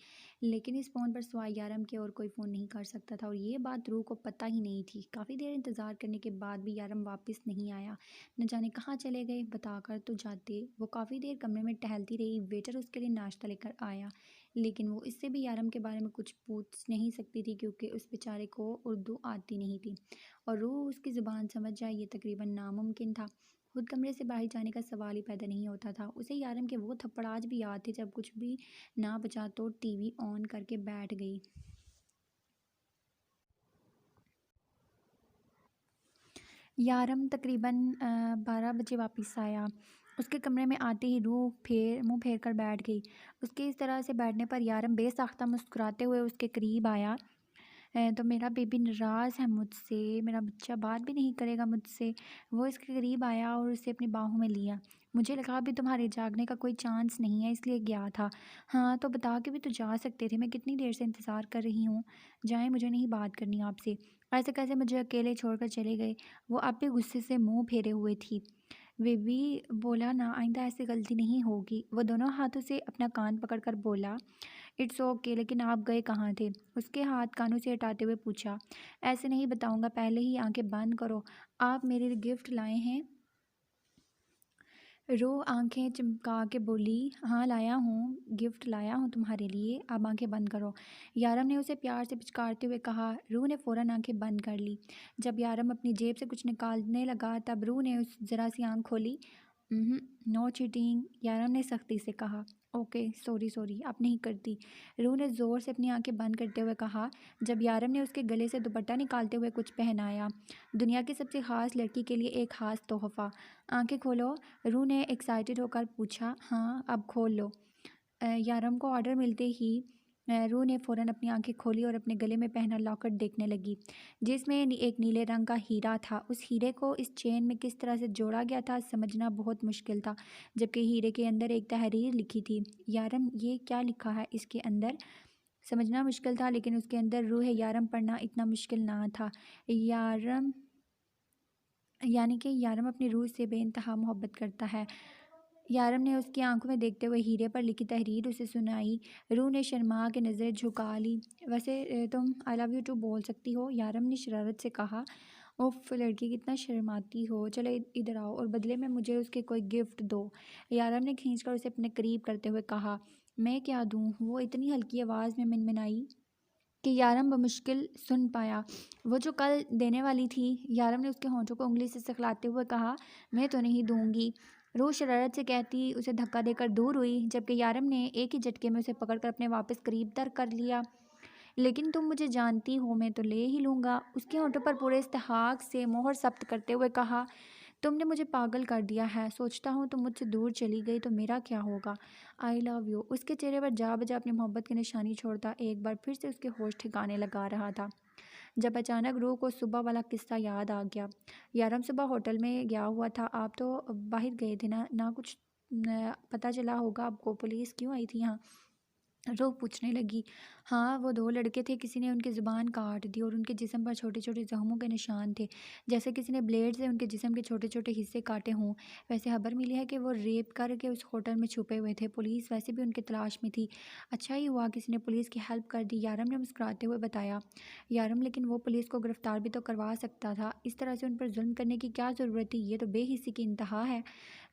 لیکن اس فون پر سوائے یارم کے اور کوئی فون نہیں کر سکتا تھا، اور یہ بات روح کو پتہ ہی نہیں تھی۔ کافی دیر انتظار کرنے کے بعد بھی یارم واپس نہیں آیا۔ نہ جانے کہاں چلے گئے، بتا کر تو جاتے۔ وہ کافی دیر کمرے میں ٹہلتی رہی، ویٹر اس کے لیے ناشتہ لے کر آیا، لیکن وہ اس سے بھی یارم کے بارے میں کچھ پوچھ نہیں سکتی تھی، کیونکہ اس بیچارے کو اردو آتی نہیں تھی، اور روح اس کی زبان سمجھ جائے یہ تقریباً ناممکن تھا۔ خود کمرے سے باہر جانے کا سوال ہی پیدا نہیں ہوتا تھا۔ اسے یارم کے وہ تھپڑ آج بھی یاد تھے، جب کچھ بھی نہ بچا تو ٹی وی آن کر کے بیٹھ گئی۔ یارم تقریباً 12 بجے واپس آیا۔ اس کے کمرے میں آتے ہی روح منہ پھیر کر بیٹھ گئی۔ اس کے اس طرح سے بیٹھنے پر یارم بے ساختہ مسکراتے ہوئے اس کے قریب آیا۔ تو میرا بیبی ناراض ہے مجھ سے، میرا بچہ بات بھی نہیں کرے گا مجھ سے۔ وہ اس کے قریب آیا اور اسے اپنی باہوں میں لیا۔ مجھے لگا ابھی تمہارے جاگنے کا کوئی چانس نہیں ہے، اس لیے گیا تھا۔ ہاں تو بتا کے بھی تو جا سکتے تھے، میں کتنی دیر سے انتظار کر رہی ہوں۔ جائیں، مجھے نہیں بات کرنی آپ سے۔ ایسے کیسے مجھے اکیلے چھوڑ کر چلے گئے؟ وہ اب بھی غصے سے منہ پھیرے ہوئے تھی۔ بیبی بولا نا آئندہ ایسی غلطی نہیں ہوگی۔ وہ دونوں ہاتھوں سے اپنا کان پکڑ کر بولا اٹس اوکے، لیکن آپ گئے کہاں تھے؟ اس کے ہاتھ کانوں سے ہٹاتے ہوئے پوچھا۔ ایسے نہیں بتاؤں گا، پہلے ہی آنکھیں بند کرو۔ آپ میرے لیے گفٹ لائے ہیں؟ روح آنکھیں چمکا کے بولی ہاں لایا ہوں، گفٹ لایا ہوں تمہارے لیے، اب آنکھیں بند کرو، یارم نے اسے پیار سے پچکارتے ہوئے کہا۔ روح نے فوراً آنکھیں بند کر لی۔ جب یارم اپنی جیب سے کچھ نکالنے لگا تب روح نے اس ذرا سی آنکھ کھولی۔ نو چیٹنگ، یارم نے سختی سے کہا۔ اوکے سوری اب نہیں کرتی، روح نے زور سے اپنی آنکھیں بند کرتے ہوئے کہا۔ جب یارم نے اس کے گلے سے دوپٹہ نکالتے ہوئے کچھ پہنایا، دنیا کی سب سے خاص لڑکی کے لیے ایک خاص تحفہ۔ آنکھیں کھولو، روح نے ایکسائٹڈ ہو کر پوچھا۔ ہاں اب کھول لو۔ یارم کو آرڈر ملتے ہی روح نے فوراً اپنی آنکھیں کھولی اور اپنے گلے میں پہنا لاکٹ دیکھنے لگی، جس میں ایک نیلے رنگ کا ہیرا تھا۔ اس ہیرے کو اس چین میں کس طرح سے جوڑا گیا تھا سمجھنا بہت مشکل تھا، جبکہ ہیرے کے اندر ایک تحریر لکھی تھی۔ یارم یہ کیا لکھا ہے اس کے اندر؟ سمجھنا مشکل تھا، لیکن اس کے اندر روح یارم پڑھنا اتنا مشکل نہ تھا۔ یعنی کہ یارم اپنی روح سے بے انتہا محبت کرتا ہے۔ یارم نے اس کی آنکھوں میں دیکھتے ہوئے ہیرے پر لکھی تحریر اسے سنائی۔ روح نے شرما کے نظر جھکا لی۔ ویسے تم آئی لو یو ٹو بول سکتی ہو، یارم نے شرارت سے کہا۔ اوف لڑکی کتنا شرماتی ہو، چلو ادھر آؤ اور بدلے میں مجھے اس کے کوئی گفٹ دو، یارم نے کھینچ کر اسے اپنے قریب کرتے ہوئے کہا۔ میں کیا دوں؟ وہ اتنی ہلکی آواز میں منمنائی کہ یارم بمشکل سن پایا۔ وہ جو کل دینے والی تھی، یارم نے اس کے ہونٹوں کو انگلی سے سکھلاتے ہوئے کہا۔ میں تو نہیں دوں گی، روح شرارت سے کہتی اسے دھکا دے کر دور ہوئی، جبکہ یارم نے ایک ہی جھٹکے میں اسے پکڑ کر اپنے واپس قریب تر کر لیا۔ لیکن تم مجھے جانتی ہو، میں تو لے ہی لوں گا، اس کے ہونٹوں پر پورے استحقاق سے مہر ثبت کرتے ہوئے کہا۔ تم نے مجھے پاگل کر دیا ہے، سوچتا ہوں تم مجھ سے دور چلی گئی تو میرا کیا ہوگا؟ آئی لو یو، اس کے چہرے پر جا بجا اپنی محبت کی نشانی چھوڑتا ایک بار پھر سے اس کے ہوش ٹھکانے لگا رہا تھا، جب اچانک روح کو صبح والا قصہ یاد آ گیا۔ یارم صبح ہوٹل میں گیا ہوا تھا، آپ تو باہر گئے تھے نہ کچھ پتہ چلا ہوگا آپ کو، پولیس کیوں آئی تھی یہاں؟ روح پوچھنے لگی۔ ہاں وہ دو لڑکے تھے، کسی نے ان کی زبان کاٹ دی اور ان کے جسم پر چھوٹے چھوٹے زخموں کے نشان تھے، جیسے کسی نے بلیڈ سے ان کے جسم کے چھوٹے چھوٹے حصے کاٹے ہوں۔ ویسے خبر ملی ہے کہ وہ ریپ کر کے اس ہوٹل میں چھپے ہوئے تھے، پولیس ویسے بھی ان کی تلاش میں تھی۔ اچھا ہی ہوا کسی نے پولیس کی ہیلپ کر دی، یارم نے مسکراتے ہوئے بتایا۔ یارم لیکن وہ پولیس کو گرفتار بھی تو کروا سکتا تھا، اس طرح سے ان پر ظلم کرنے کی کیا ضرورت تھی؟ یہ تو بے حسی کی انتہا ہے،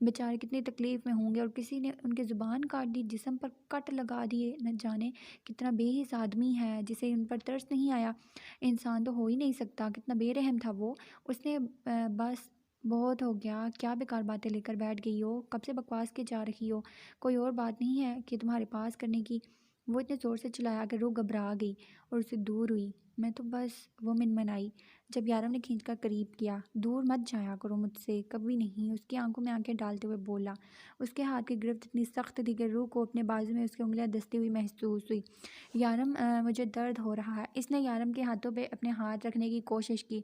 بیچارے کتنی تکلیف میں ہوں گے، اور کسی نے ان کی زبان کاٹ دی، جسم پر کٹ لگا دیے، نہ جانے کتنا بے حس آدمی ہے جسے ان پر ترس نہیں آیا، انسان تو ہو ہی نہیں سکتا، کتنا بے رحم تھا وہ۔ اس نے بس بہت ہو گیا، کیا بیکار باتیں لے کر بیٹھ گئی ہو، کب سے بکواس کے جا رہی ہو، کوئی اور بات نہیں ہے کہ تمہارے پاس کرنے کی؟ وہ اتنے زور سے چلایا کہ روح گھبرا گئی اور اسے دور ہوئی۔ میں تو بس، وہ منمنائی جب یارم نے کھینچ کر قریب کیا۔ دور مت جایا کرو مجھ سے، کبھی نہیں، اس کی آنکھوں میں آنکھیں ڈالتے ہوئے بولا۔ اس کے ہاتھ کی گرفت اتنی سخت تھی کہ روح کو اپنے بازو میں اس کی انگلیاں دستی ہوئی محسوس ہوئی۔ یارم مجھے درد ہو رہا ہے، اس نے یارم کے ہاتھوں پہ اپنے ہاتھ رکھنے کی کوشش کی۔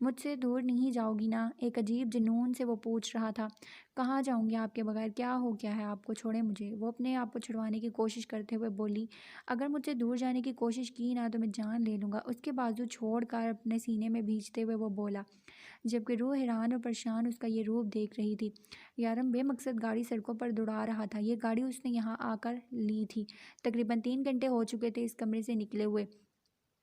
مجھ سے دور نہیں جاؤ گی نا؟ ایک عجیب جنون سے وہ پوچھ رہا تھا۔ کہاں جاؤں گی آپ کے بغیر؟ کیا ہو گیا ہے آپ کو؟ چھوڑیں مجھے، وہ اپنے آپ کو چھڑوانے کی کوشش کرتے ہوئے بولی۔ اگر مجھ سے دور جانے کی کوشش کی نا تو میں جان لے لوں گا۔ اس کے بازو چھوڑ کر اپنے سینے میں بھیجتے ہوئے وہ بولا، جبکہ روح حیران اور پریشان اس کا یہ روپ دیکھ رہی تھی۔ یارم بے مقصد گاڑی سڑکوں پر دوڑا رہا تھا۔ یہ گاڑی اس نے یہاں آ کر لی تھی۔ تقریباً 3 گھنٹے ہو چکے تھے اس کمرے سے نکلے ہوئے،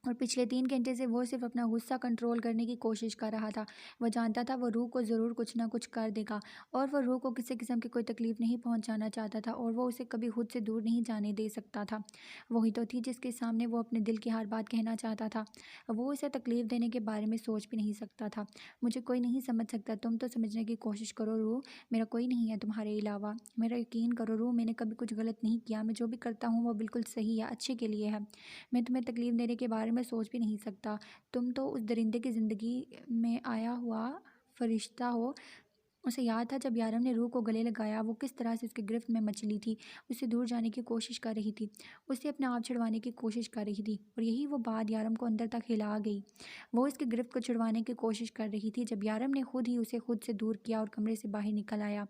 اور پچھلے 3 گھنٹے سے وہ صرف اپنا غصہ کنٹرول کرنے کی کوشش کر رہا تھا۔ وہ جانتا تھا وہ روح کو ضرور کچھ نہ کچھ کر دے گا، اور وہ روح کو کسی قسم کی کوئی تکلیف نہیں پہنچانا چاہتا تھا، اور وہ اسے کبھی خود سے دور نہیں جانے دے سکتا تھا۔ وہی تو تھی جس کے سامنے وہ اپنے دل کی ہر بات کہنا چاہتا تھا۔ وہ اسے تکلیف دینے کے بارے میں سوچ بھی نہیں سکتا تھا۔ مجھے کوئی نہیں سمجھ سکتا، تم تو سمجھنے کی کوشش کرو روح، میرا کوئی نہیں ہے تمہارے علاوہ۔ میرا یقین کرو روح، میں نے کبھی کچھ غلط نہیں کیا، میں جو بھی کرتا ہوں وہ بالکل صحیح ہے، اچھے کے لیے ہے۔ میں تمہیں تکلیف دینے کے بارے میں سوچ بھی نہیں سکتا۔ تم تو اس درندے کی زندگی میں آیا ہوا فرشتہ ہو۔ اسے یاد تھا جب یارم نے روح کو گلے لگایا وہ کس طرح سے اس کی گرفت میں مچلی تھی، اس سے دور جانے کی کوشش کر رہی تھی، اسے اپنا آپ چھڑوانے کی کوشش کر رہی تھی، اور یہی وہ بات یارم کو اندر تک ہلا گئی۔ وہ اس کی گرفت کو چھڑوانے کی کوشش کر رہی تھی جب یارم نے خود ہی اسے خود سے دور کیا اور کمرے سے باہر نکل آیا۔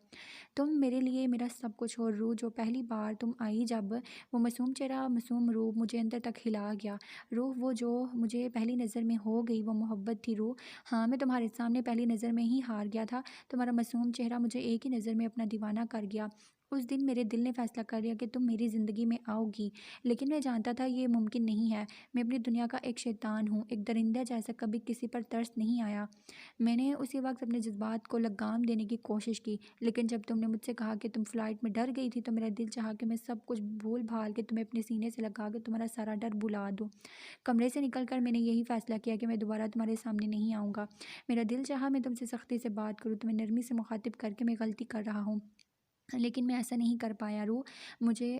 تم میرے لیے میرا سب کچھ ہو روح، جو پہلی بار تم آئی جب وہ معصوم چہرہ، معصوم روح مجھے اندر تک ہلا گیا۔ روح، وہ جو مجھے پہلی نظر میں ہو گئی وہ محبت تھی روح۔ ہاں، میں تمہارے سامنے پہلی نظر میں ہی ہار گیا تھا۔ تمہارا معصوم چہرہ مجھے ایک ہی نظر میں اپنا دیوانہ کر گیا۔ اس دن میرے دل نے فیصلہ کر لیا کہ تم میری زندگی میں آؤ گی، لیکن میں جانتا تھا یہ ممکن نہیں ہے۔ میں اپنی دنیا کا ایک شیطان ہوں، ایک درندہ جیسا کبھی کسی پر ترس نہیں آیا۔ میں نے اسی وقت اپنے جذبات کو لگام دینے کی کوشش کی، لیکن جب تم نے مجھ سے کہا کہ تم فلائٹ میں ڈر گئی تھی تو میرا دل چاہا کہ میں سب کچھ بھول بھال کے تمہیں اپنے سینے سے لگا کے تمہارا سارا ڈر بھلا دوں۔ کمرے سے نکل کر میں نے یہی فیصلہ کیا کہ میں دوبارہ تمہارے سامنے نہیں آؤں گا۔ میرا دل چاہا میں تم سے سختی سے بات کروں، تمہیں نرمی سے مخاطب کر کے میں غلطی کر رہا ہوں، لیکن میں ایسا نہیں کر پایا روح۔ مجھے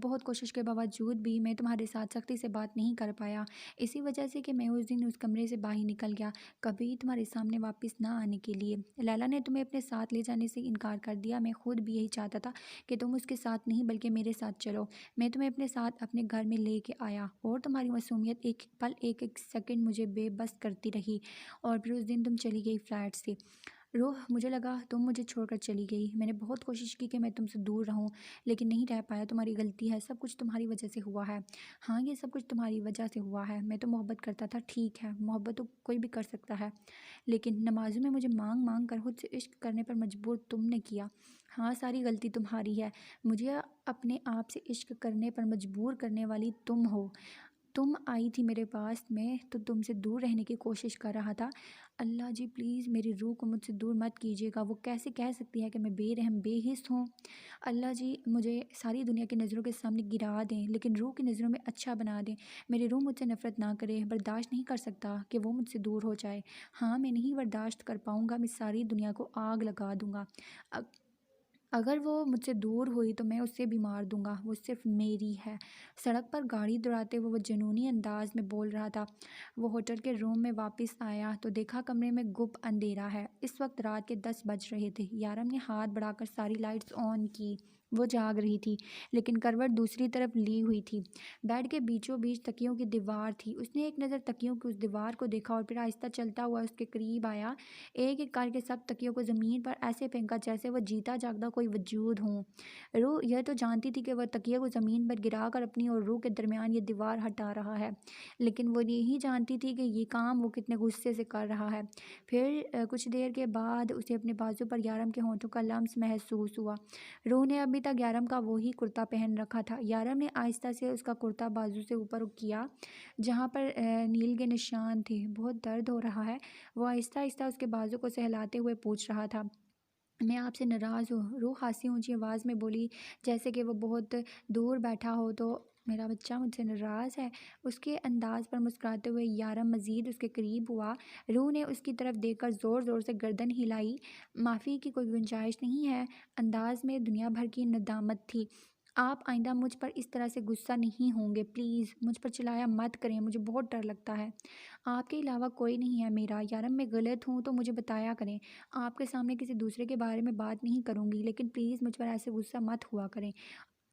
بہت کوشش کے باوجود بھی میں تمہارے ساتھ سختی سے بات نہیں کر پایا، اسی وجہ سے کہ میں اس دن اس کمرے سے باہر نکل گیا، کبھی تمہارے سامنے واپس نہ آنے کے لیے۔ لیلا نے تمہیں اپنے ساتھ لے جانے سے انکار کر دیا۔ میں خود بھی یہی چاہتا تھا کہ تم اس کے ساتھ نہیں بلکہ میرے ساتھ چلو۔ میں تمہیں اپنے ساتھ اپنے گھر میں لے کے آیا، اور تمہاری معصومیت ایک ایک پل، ایک ایک سیکنڈ مجھے بے بس کرتی رہی، اور پھر اس دن تم چلی گئی فلیٹ سے۔ روح، مجھے لگا تم مجھے چھوڑ کر چلی گئی۔ میں نے بہت کوشش کی کہ میں تم سے دور رہوں، لیکن نہیں رہ پایا۔ تمہاری غلطی ہے، سب کچھ تمہاری وجہ سے ہوا ہے۔ ہاں، یہ سب کچھ تمہاری وجہ سے ہوا ہے۔ میں تو محبت کرتا تھا، ٹھیک ہے، محبت تو کوئی بھی کر سکتا ہے، لیکن نمازوں میں مجھے مانگ مانگ کر خود سے عشق کرنے پر مجبور تم نے کیا۔ ہاں، ساری غلطی تمہاری ہے، مجھے اپنے آپ سے عشق کرنے پر مجبور کرنے والی تم ہو۔ تم آئی تھی میرے پاس، میں تو تم سے دور رہنے کی کوشش کر رہا تھا۔ اللہ جی پلیز میری روح کو مجھ سے دور مت کیجیے گا، وہ کیسے کہہ سکتی ہے کہ میں بے رحم بے حس ہوں۔ اللہ جی مجھے ساری دنیا کی نظروں کے سامنے گرا دیں، لیکن روح کی نظروں میں اچھا بنا دیں۔ میری روح مجھ سے نفرت نہ کرے، برداشت نہیں کر سکتا کہ وہ مجھ سے دور ہو جائے۔ ہاں، میں نہیں برداشت کر پاؤں گا، میں ساری دنیا کو آگ لگا دوں گا اگر وہ مجھ سے دور ہوئی تو میں اسے بھی مار دوں گا، وہ صرف میری ہے۔ سڑک پر گاڑی دوڑاتے ہوئے وہ جنونی انداز میں بول رہا تھا۔ وہ ہوٹل کے روم میں واپس آیا تو دیکھا کمرے میں گپ اندھیرا ہے۔ اس وقت رات کے 10 بج رہے تھے۔ یارم نے ہاتھ بڑھا کر ساری لائٹس آن کی۔ وہ جاگ رہی تھی، لیکن کروٹ دوسری طرف لی ہوئی تھی۔ بیڈ کے بیچوں بیچ تکیوں کی دیوار تھی۔ اس نے ایک نظر تکیوں کی اس دیوار کو دیکھا اور پھر آہستہ چلتا ہوا اس کے قریب آیا، ایک ایک کر کے سب تکیوں کو زمین پر ایسے پھینکا جیسے وہ جیتا جاگتا کوئی وجود ہوں۔ روح یہ تو جانتی تھی کہ وہ تکیے کو زمین پر گرا کر اپنی اور روح کے درمیان یہ دیوار ہٹا رہا ہے، لیکن وہ نہیں جانتی تھی کہ یہ کام وہ کتنے غصے سے کر رہا ہے۔ پھر کچھ دیر کے بعد اسے اپنے بازو پر یارم کے ہونٹوں کا لمس محسوس ہوا۔ روح نے ابھی تک یارم کا وہی کرتا پہن رکھا تھا۔ یارم نے آہستہ سے اس کا کرتا بازو سے اوپر کیا جہاں پر نیل کے نشان تھے۔ بہت درد ہو رہا ہے؟ وہ آہستہ آہستہ اس کے بازو کو سہلاتے ہوئے پوچھ رہا تھا۔ میں آپ سے ناراض ہوں، روح خاصی اونچی آواز میں بولی، جیسے کہ وہ بہت دور بیٹھا ہو۔ تو میرا بچہ مجھ سے ناراض ہے؟ اس کے انداز پر مسکراتے ہوئے یارم مزید اس کے قریب ہوا۔ روح نے اس کی طرف دیکھ کر زور زور سے گردن ہلائی۔ معافی کی کوئی گنجائش نہیں ہے، انداز میں دنیا بھر کی ندامت تھی۔ آپ آئندہ مجھ پر اس طرح سے غصہ نہیں ہوں گے، پلیز مجھ پر چلایا مت کریں، مجھے بہت ڈر لگتا ہے۔ آپ کے علاوہ کوئی نہیں ہے میرا۔ یارم میں غلط ہوں تو مجھے بتایا کریں، آپ کے سامنے کسی دوسرے کے بارے میں بات نہیں کروں گی، لیکن پلیز مجھ پر ایسے غصہ مت ہوا کریں۔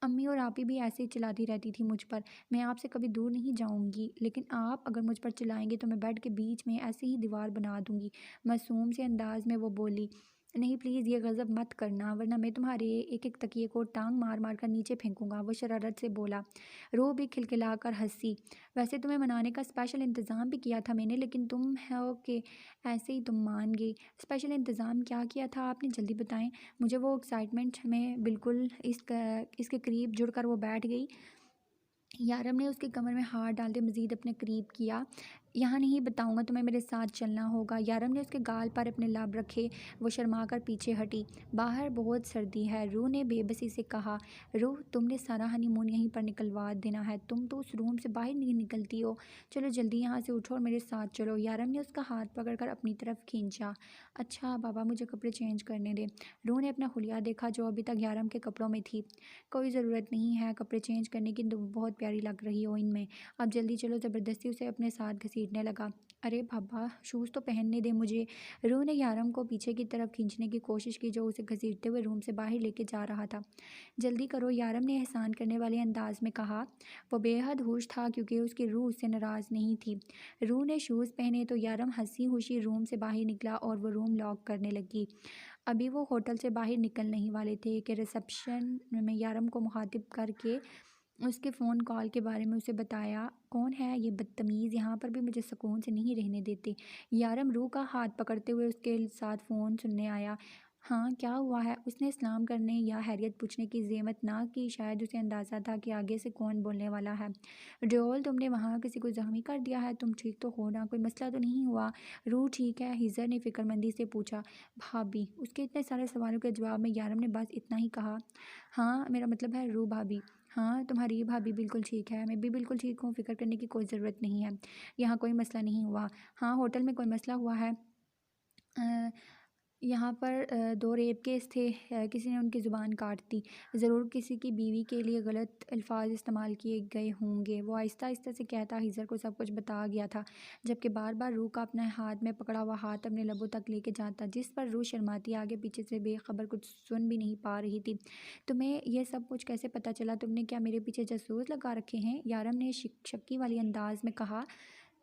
امی اور آپی بھی ایسے ہی چلاتی رہتی تھی مجھ پر، میں آپ سے کبھی دور نہیں جاؤں گی، لیکن آپ اگر مجھ پر چلائیں گے تو میں بیڈ کے بیچ میں ایسے ہی دیوار بنا دوں گی، معصوم سے انداز میں وہ بولی۔ نہیں پلیز یہ غضب مت کرنا ورنہ میں تمہارے ایک ایک تکیے کو ٹانگ مار مار کر نیچے پھینکوں گا، وہ شرارت سے بولا۔ روح بھی کھلکھلا کر ہنسی۔ ویسے تمہیں منانے کا اسپیشل انتظام بھی کیا تھا میں نے، لیکن تم ہو کہ ایسے ہی تم مان گئی۔ اسپیشل انتظام کیا کیا تھا آپ نے، جلدی بتائیں۔ مجھے وہ ایکسائٹمنٹ میں بالکل اس کے قریب جڑ کر وہ بیٹھ گئی۔ یارم نے اس کے کمر میں ہاتھ ڈالتے مزید اپنے قریب کیا۔ یہاں نہیں بتاؤں گا، تمہیں میرے ساتھ چلنا ہوگا۔ یارم نے اس کے گال پر اپنے لب رکھے، وہ شرما کر پیچھے ہٹی۔ باہر بہت سردی ہے، روح نے بے بسی سے کہا۔ روح تم نے سارا ہنی مون یہیں پر نکلوا دینا ہے، تم تو اس روم سے باہر نہیں نکلتی ہو۔ چلو جلدی یہاں سے اٹھو اور میرے ساتھ چلو۔ یارم نے اس کا ہاتھ پکڑ کر اپنی طرف کھینچا۔ اچھا بابا مجھے کپڑے چینج کرنے دے۔ روح نے اپنا خلیہ دیکھا جو ابھی تک یارم کے کپڑوں میں تھی۔ کوئی ضرورت نہیں ہے کپڑے چینج کرنے کی، تم بہت پیاری لگ رہی ہو ان میں، اب جلدی چلو۔ زبردستی اسے اپنے ساتھ گھسیٹنے لگا۔ ارے بابا شوز تو پہننے دے مجھے۔ روح نے یارم کو پیچھے کی طرف کھینچنے کی کوشش کی جو اسے گھسیٹتے ہوئے روم سے باہر لے کے جا رہا تھا۔ جلدی کرو، یارم نے احسان کرنے والے انداز میں کہا۔ وہ بے حد خوش تھا کیونکہ اس کی روح اس سے ناراض نہیں تھی۔ روح نے شوز پہنے تو یارم ہنسی خوشی روم سے باہر نکلا اور وہ روم لاک کرنے لگی۔ ابھی وہ ہوٹل سے باہر نکل نہیں والے تھے کہ ریسپشن میں یارم کو مخاطب کر کے اس کے فون کال کے بارے میں اسے بتایا۔ کون ہے یہ بدتمیز، یہاں پر بھی مجھے سکون سے نہیں رہنے دیتے۔ یارم روح کا ہاتھ پکڑتے ہوئے اس کے ساتھ فون سننے آیا۔ ہاں کیا ہوا ہے، اس نے سلام کرنے یا خیریت پوچھنے کی زحمت نہ کی، شاید اسے اندازہ تھا کہ آگے سے کون بولنے والا ہے۔ ڈیول تم نے وہاں کسی کو زخمی کر دیا ہے، تم ٹھیک تو ہو نا، کوئی مسئلہ تو نہیں ہوا؟ روح ٹھیک ہے، ہیزر نے فکر مندی سے پوچھا۔ بھابی، اس کے اتنے سارے سوالوں کے جواب میں یارم نے بس اتنا ہی کہا۔ ہاں میرا مطلب ہے روح بھابی۔ ہاں تمہاری بھابی بالکل ٹھیک ہے، میں بھی بالکل ٹھیک ہوں، فکر کرنے کی کوئی ضرورت نہیں ہے، یہاں کوئی مسئلہ نہیں ہوا۔ ہاں ہوٹل میں کوئی مسئلہ ہوا ہے، یہاں پر 2 ریپ کیس تھے، کسی نے ان کی زبان کاٹ دی، ضرور کسی کی بیوی کے لیے غلط الفاظ استعمال کیے گئے ہوں گے، وہ آہستہ آہستہ سے کہتا ہیزر کو سب کچھ بتا گیا تھا، جبکہ بار بار روح کا اپنا ہاتھ میں پکڑا ہوا ہاتھ اپنے لبوں تک لے کے جاتا، جس پر روح شرماتی آگے پیچھے سے بے خبر کچھ سن بھی نہیں پا رہی تھی۔ تمہیں یہ سب کچھ کیسے پتہ چلا، تم نے کیا میرے پیچھے جاسوس لگا رکھے ہیں، یارم نے شکی والی انداز میں کہا۔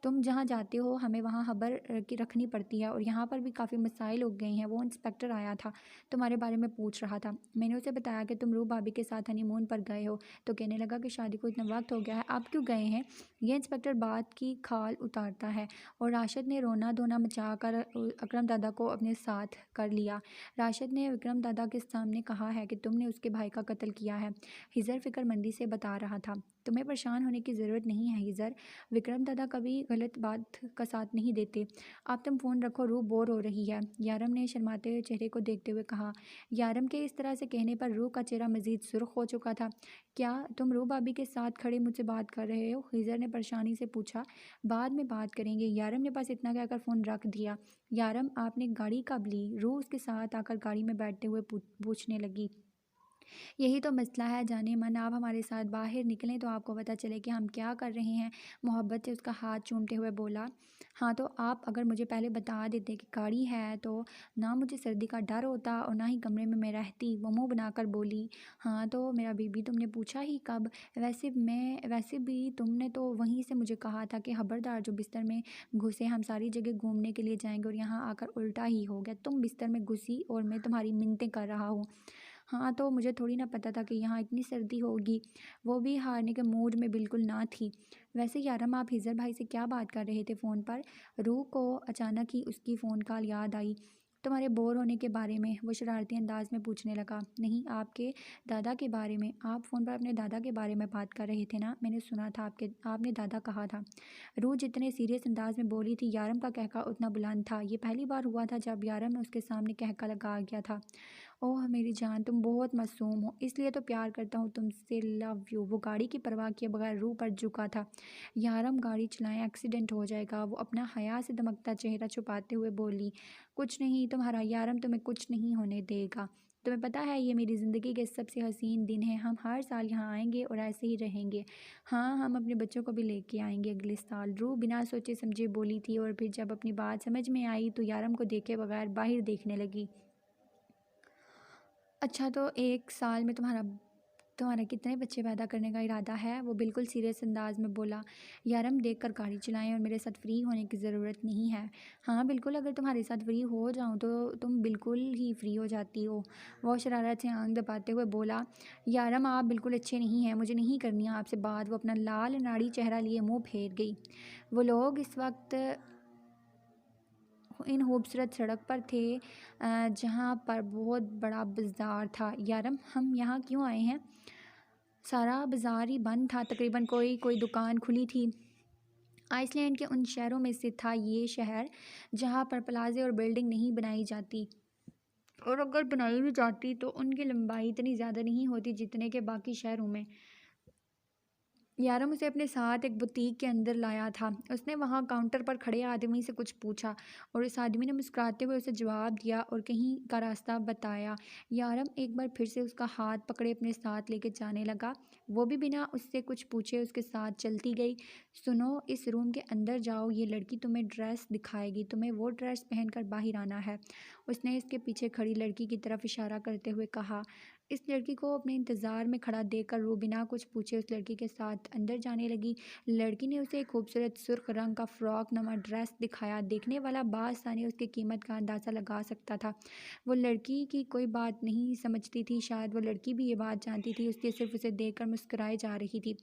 تم جہاں جاتے ہو ہمیں وہاں خبر رکھنی پڑتی ہے، اور یہاں پر بھی کافی مسائل ہو گئے ہیں، وہ انسپیکٹر آیا تھا، تمہارے بارے میں پوچھ رہا تھا، میں نے اسے بتایا کہ تم روح بھابی کے ساتھ ہنی مون پر گئے ہو، تو کہنے لگا کہ شادی کو اتنا وقت ہو گیا ہے، آپ کیوں گئے ہیں؟ یہ انسپیکٹر بات کی کھال اتارتا ہے، اور راشد نے رونا دھونا مچا کر اکرم دادا کو اپنے ساتھ کر لیا۔ راشد نے وکرم دادا کے سامنے کہا ہے کہ تم نے اس کے بھائی کا قتل کیا ہے، ہیزر فکر مندی سے بتا رہا تھا۔ تمہیں پریشان ہونے کی ضرورت نہیں ہے ہیزر، وکرم دادا کبھی غلط بات کا ساتھ نہیں دیتے، اب تم فون رکھو، روح بور ہو رہی ہے، یارم نے شرماتے ہوئے چہرے کو دیکھتے ہوئے کہا۔ یارم کے اس طرح سے کہنے پر روح کا چہرہ مزید سرخ ہو چکا تھا۔ کیا تم روح بھابی کے ساتھ کھڑے مجھ سے بات کر رہے ہو، ہیزر نے پریشانی سے پوچھا۔ بعد میں بات کریں گے، یارم نے بس اتنا کہہ کر فون رکھ دیا۔ یارم آپ نے گاڑی کب لی، روح اس کے ساتھ آ کر گاڑی میں بیٹھتے ہوئے پوچھنے لگی۔ یہی تو مسئلہ ہے جانے من، آپ ہمارے ساتھ باہر نکلیں تو آپ کو پتہ چلے کہ ہم کیا کر رہے ہیں، محبت سے اس کا ہاتھ چومتے ہوئے بولا۔ ہاں تو آپ اگر مجھے پہلے بتا دیتے کہ گاڑی ہے تو نہ مجھے سردی کا ڈر ہوتا اور نہ ہی کمرے میں رہتی، وہ منہ بنا کر بولی۔ ہاں تو میرا بیبی تم نے پوچھا ہی کب، ویسے بھی تم نے تو وہیں سے مجھے کہا تھا کہ خبردار جو بستر میں گھسے، ہم ساری جگہ گھومنے کے لیے جائیں گے، اور یہاں آ کر الٹا ہی ہو گیا، تم بستر میں گھسی اور میں تمہاری منتیں کر رہا ہوں۔ ہاں تو مجھے تھوڑی نہ پتہ تھا کہ یہاں اتنی سردی ہوگی، وہ بھی ہارنے کے موڈ میں بالکل نہ تھی۔ ویسے یارم آپ ہیزر بھائی سے کیا بات کر رہے تھے فون پر، روح کو اچانک ہی اس کی فون کال یاد آئی۔ تمہارے بور ہونے کے بارے میں، وہ شرارتی انداز میں پوچھنے لگا۔ نہیں، آپ کے دادا کے بارے میں، آپ فون پر اپنے دادا کے بارے میں بات کر رہے تھے نا، میں نے سنا تھا آپ نے دادا کہا تھا۔ روح جتنے سیریس انداز میں بولی تھی، یارم کا قہقہ اتنا بلند تھا، یہ پہلی بار ہوا تھا جب یارم اس کے سامنے قہقہ لگا گیا تھا۔ اوہ میری جان، تم بہت معصوم ہو، اس لیے تو پیار کرتا ہوں تم سے، لو یو۔ وہ گاڑی کی پرواہ کیے بغیر روح پر جھکا تھا۔ یارم گاڑی چلائیں، ایکسیڈنٹ ہو جائے گا، وہ اپنا حیا سے دمکتا چہرہ چھپاتے ہوئے بولی۔ کچھ نہیں تمہارا یارم تمہیں کچھ نہیں ہونے دے گا، تمہیں پتہ ہے یہ میری زندگی کے سب سے حسین دن ہیں، ہم ہر سال یہاں آئیں گے اور ایسے ہی رہیں گے، ہاں ہم اپنے بچوں کو بھی لے کے آئیں گے اگلے سال، روح بنا سوچے سمجھے بولی تھی، اور پھر جب اپنی بات سمجھ میں آئی تو یارم کو دیکھے بغیر باہر دیکھنے لگی۔ اچھا تو 1 سال میں تمہارا کتنے بچے پیدا کرنے کا ارادہ ہے؟ وہ بالکل سیریس انداز میں بولا۔ یارم دیکھ کر گاڑی چلائیں اور میرے ساتھ فری ہونے کی ضرورت نہیں ہے۔ ہاں بالکل، اگر تمہارے ساتھ فری ہو جاؤں تو تم بالکل ہی فری ہو جاتی ہو، وہ شرارت سے آنکھ دباتے ہوئے بولا۔ یارم آپ بالکل اچھے نہیں ہیں، مجھے نہیں کرنی آپ سے بات۔ وہ اپنا لال ناڑی چہرہ لیے منہ پھیر گئی۔ وہ لوگ اس وقت ان خوبصورت سڑک پر تھے جہاں پر بہت بڑا بازار تھا۔ یارم ہم یہاں کیوں آئے ہیں؟ سارا بازار ہی بند تھا، تقریباً کوئی دکان کھلی تھی۔ آئس لینڈ کے ان شہروں میں سے تھا یہ شہر جہاں پر پلازے اور بلڈنگ نہیں بنائی جاتی، اور اگر بنائی بھی جاتی تو ان کی لمبائی اتنی زیادہ نہیں ہوتی جتنے کے باقی شہروں میں۔ یارم اسے اپنے ساتھ ایک بوتیک کے اندر لایا تھا۔ اس نے وہاں کاؤنٹر پر کھڑے آدمی سے کچھ پوچھا اور اس آدمی نے مسکراتے ہوئے اسے جواب دیا اور کہیں کا راستہ بتایا۔ یارم ایک بار پھر سے اس کا ہاتھ پکڑے اپنے ساتھ لے کے جانے لگا۔ وہ بھی بنا اس سے کچھ پوچھے اس کے ساتھ چلتی گئی۔ سنو، اس روم کے اندر جاؤ، یہ لڑکی تمہیں ڈریس دکھائے گی، تمہیں وہ ڈریس پہن کر باہر آنا ہے۔ اس نے اس کے پیچھے کھڑی لڑکی کی طرف اشارہ کرتے ہوئے کہا۔ اس لڑکی کو اپنے انتظار میں کھڑا دیکھ کر وہ بنا کچھ پوچھے اس لڑکی کے ساتھ اندر جانے لگی۔ لڑکی نے اسے ایک خوبصورت سرخ رنگ کا فراک نما ڈریس دکھایا۔ دیکھنے والا بآسانی اس کی قیمت کا اندازہ لگا سکتا تھا۔ وہ لڑکی کی کوئی بات نہیں سمجھتی تھی، شاید وہ لڑکی بھی یہ بات جانتی تھی، اس لیے صرف اسے دیکھ کر مسکرائے جا رہی تھی۔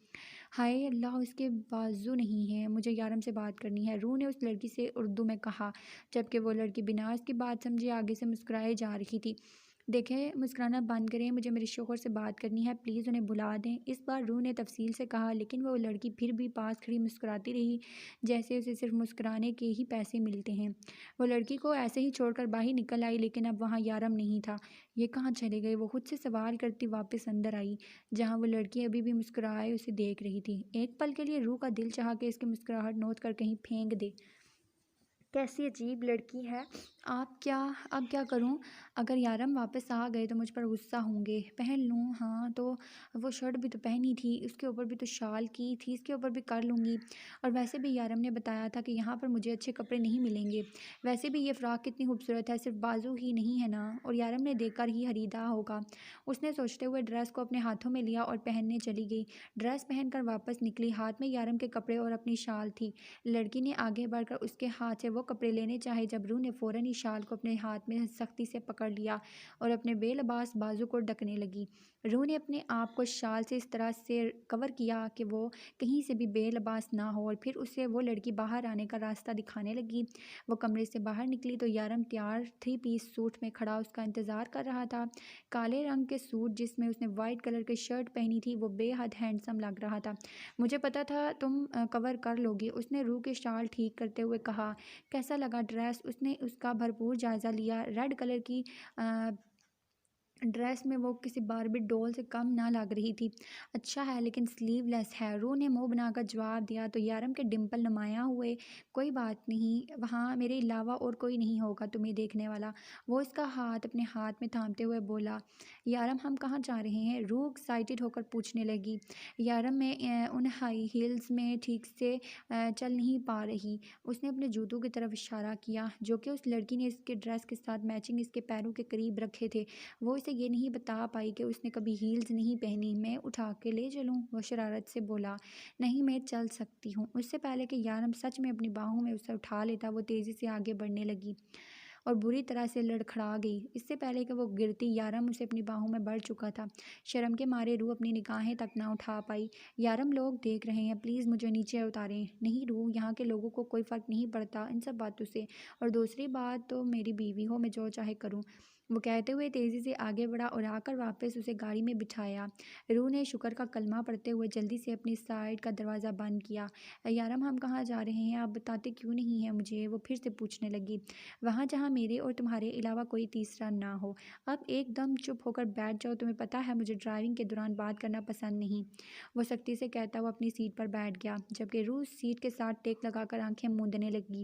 ہائے اللہ، اس کے بازو نہیں ہیں، مجھے یارم سے بات کرنی ہے، روح نے اس لڑکی سے اردو میں کہا، جبکہ وہ لڑکی بنا اس کی بات سمجھے آگے سے مسکرائے جا رہی تھی۔ دیکھیں، مسکرانا بند کریں، مجھے میرے شوہر سے بات کرنی ہے، پلیز انہیں بلا دیں، اس بار روح نے تفصیل سے کہا، لیکن وہ لڑکی پھر بھی پاس کھڑی مسکراتی رہی جیسے اسے صرف مسکرانے کے ہی پیسے ملتے ہیں۔ وہ لڑکی کو ایسے ہی چھوڑ کر باہر نکل آئی، لیکن اب وہاں یارم نہیں تھا۔ یہ کہاں چلے گئے؟ وہ خود سے سوال کرتی واپس اندر آئی، جہاں وہ لڑکی ابھی بھی مسکرائے اسے دیکھ رہی تھی۔ ایک پل کے لیے روح کا دل چاہا کہ اس کی مسکراہٹ نوچ کر کہیں پھینک دے۔ کیسی عجیب لڑکی ہے۔ اب کیا کروں؟ اگر یارم واپس آ گئے تو مجھ پر غصہ ہوں گے۔ پہن لوں؟ ہاں تو وہ شرٹ بھی تو پہنی تھی، اس کے اوپر بھی تو شال کی تھی، اس کے اوپر بھی کر لوں گی۔ اور ویسے بھی یارم نے بتایا تھا کہ یہاں پر مجھے اچھے کپڑے نہیں ملیں گے۔ ویسے بھی یہ فراق کتنی خوبصورت ہے، صرف بازو ہی نہیں ہے نا، اور یارم نے دیکھ کر ہی خریدا ہوگا۔ اس نے سوچتے ہوئے ڈریس کو اپنے ہاتھوں میں لیا اور پہننے چلی گئی۔ ڈریس پہن کر واپس نکلی، ہاتھ میں یارم کے کپڑے اور اپنی شال تھی۔ لڑکی نے آگے بڑھ کر اس کے ہاتھ سے وہ کپڑے لینے چاہے جب روح نے فوراً ہی شال کو اپنے ہاتھ میں سختی سے پکڑ لیا اور اپنے بے لباس بازو کو ڈھکنے لگی۔ روح نے اپنے آپ کو شال سے اس طرح سے کور کیا کہ وہ کہیں سے بھی بے لباس نہ ہو، اور پھر اسے وہ لڑکی باہر آنے کا راستہ دکھانے لگی۔ وہ کمرے سے باہر نکلی تو یارم تیار 3 پیس سوٹ میں کھڑا اس کا انتظار کر رہا تھا۔ کالے رنگ کے سوٹ جس میں اس نے وائٹ کلر کی شرٹ پہنی تھی، وہ بے حد ہینڈسم لگ رہا تھا۔ مجھے پتا تھا تم کور کر لو گی، اس نے روح کے شال ٹھیک کرتے ہوئے کہا۔ کیسا لگا ڈریس؟ اس نے اس کا بھرپور جائزہ لیا۔ ریڈ کلر کی ڈریس میں وہ کسی باربی ڈول سے کم نہ لگ رہی تھی۔ اچھا ہے لیکن سلیو لیس ہے، روح نے منہ بنا کر جواب دیا تو یارم کے ڈمپل نمایاں ہوئے۔ کوئی بات نہیں، وہاں میرے علاوہ اور کوئی نہیں ہوگا تمہیں دیکھنے والا، وہ اس کا ہاتھ اپنے ہاتھ میں تھامتے ہوئے بولا۔ یارم ہم کہاں جا رہے ہیں؟ روح ایکسائٹڈ ہو کر پوچھنے لگی۔ یارم میں ان ہائی ہیلز میں ٹھیک سے چل نہیں پا رہی، اس نے اپنے جوتوں کی طرف اشارہ کیا جو کہ اس لڑکی نے اس کے ڈریس کے ساتھ میچنگ اس کے پیروں کے قریب رکھے تھے۔ وہ اسے یہ نہیں بتا پائی کہ اس نے کبھی ہیلز نہیں پہنی۔ میں اٹھا کے لے چلوں؟ وہ شرارت سے بولا۔ نہیں، میں چل سکتی ہوں۔ اس سے پہلے کہ یارم سچ میں اپنی باہوں میں اسے اٹھا لیتا، وہ تیزی سے آگے بڑھنے لگی اور بری طرح سے لڑکھڑا گئی۔ اس سے پہلے کہ وہ گرتی، یارم اسے اپنی باہوں میں بڑھ چکا تھا۔ شرم کے مارے روح اپنی نگاہیں تک نہ اٹھا پائی۔ یارم لوگ دیکھ رہے ہیں، پلیز مجھے نیچے اتاریں۔ نہیں روح، یہاں کے لوگوں کو کوئی فرق نہیں پڑتا ان سب باتوں سے، اور دوسری بات تو میری بیوی ہو، میں جو چاہے کروں۔ وہ کہتے ہوئے تیزی سے آگے بڑھا اور آ کر واپس اسے گاڑی میں بٹھایا۔ روح نے شکر کا کلمہ پڑھتے ہوئے جلدی سے اپنی سائیڈ کا دروازہ بند کیا۔ یارم ہم کہاں جا رہے ہیں؟ آپ بتاتے کیوں نہیں ہیں مجھے؟ وہ پھر سے پوچھنے لگی۔ وہاں جہاں میرے اور تمہارے علاوہ کوئی تیسرا نہ ہو۔ اب ایک دم چپ ہو کر بیٹھ جاؤ، تمہیں پتہ ہے مجھے ڈرائیونگ کے دوران بات کرنا پسند نہیں، وہ سختی سے کہتا ہوا اپنی سیٹ پر بیٹھ گیا، جبکہ روح سیٹ کے ساتھ ٹیک لگا کر آنکھیں موندنے لگی۔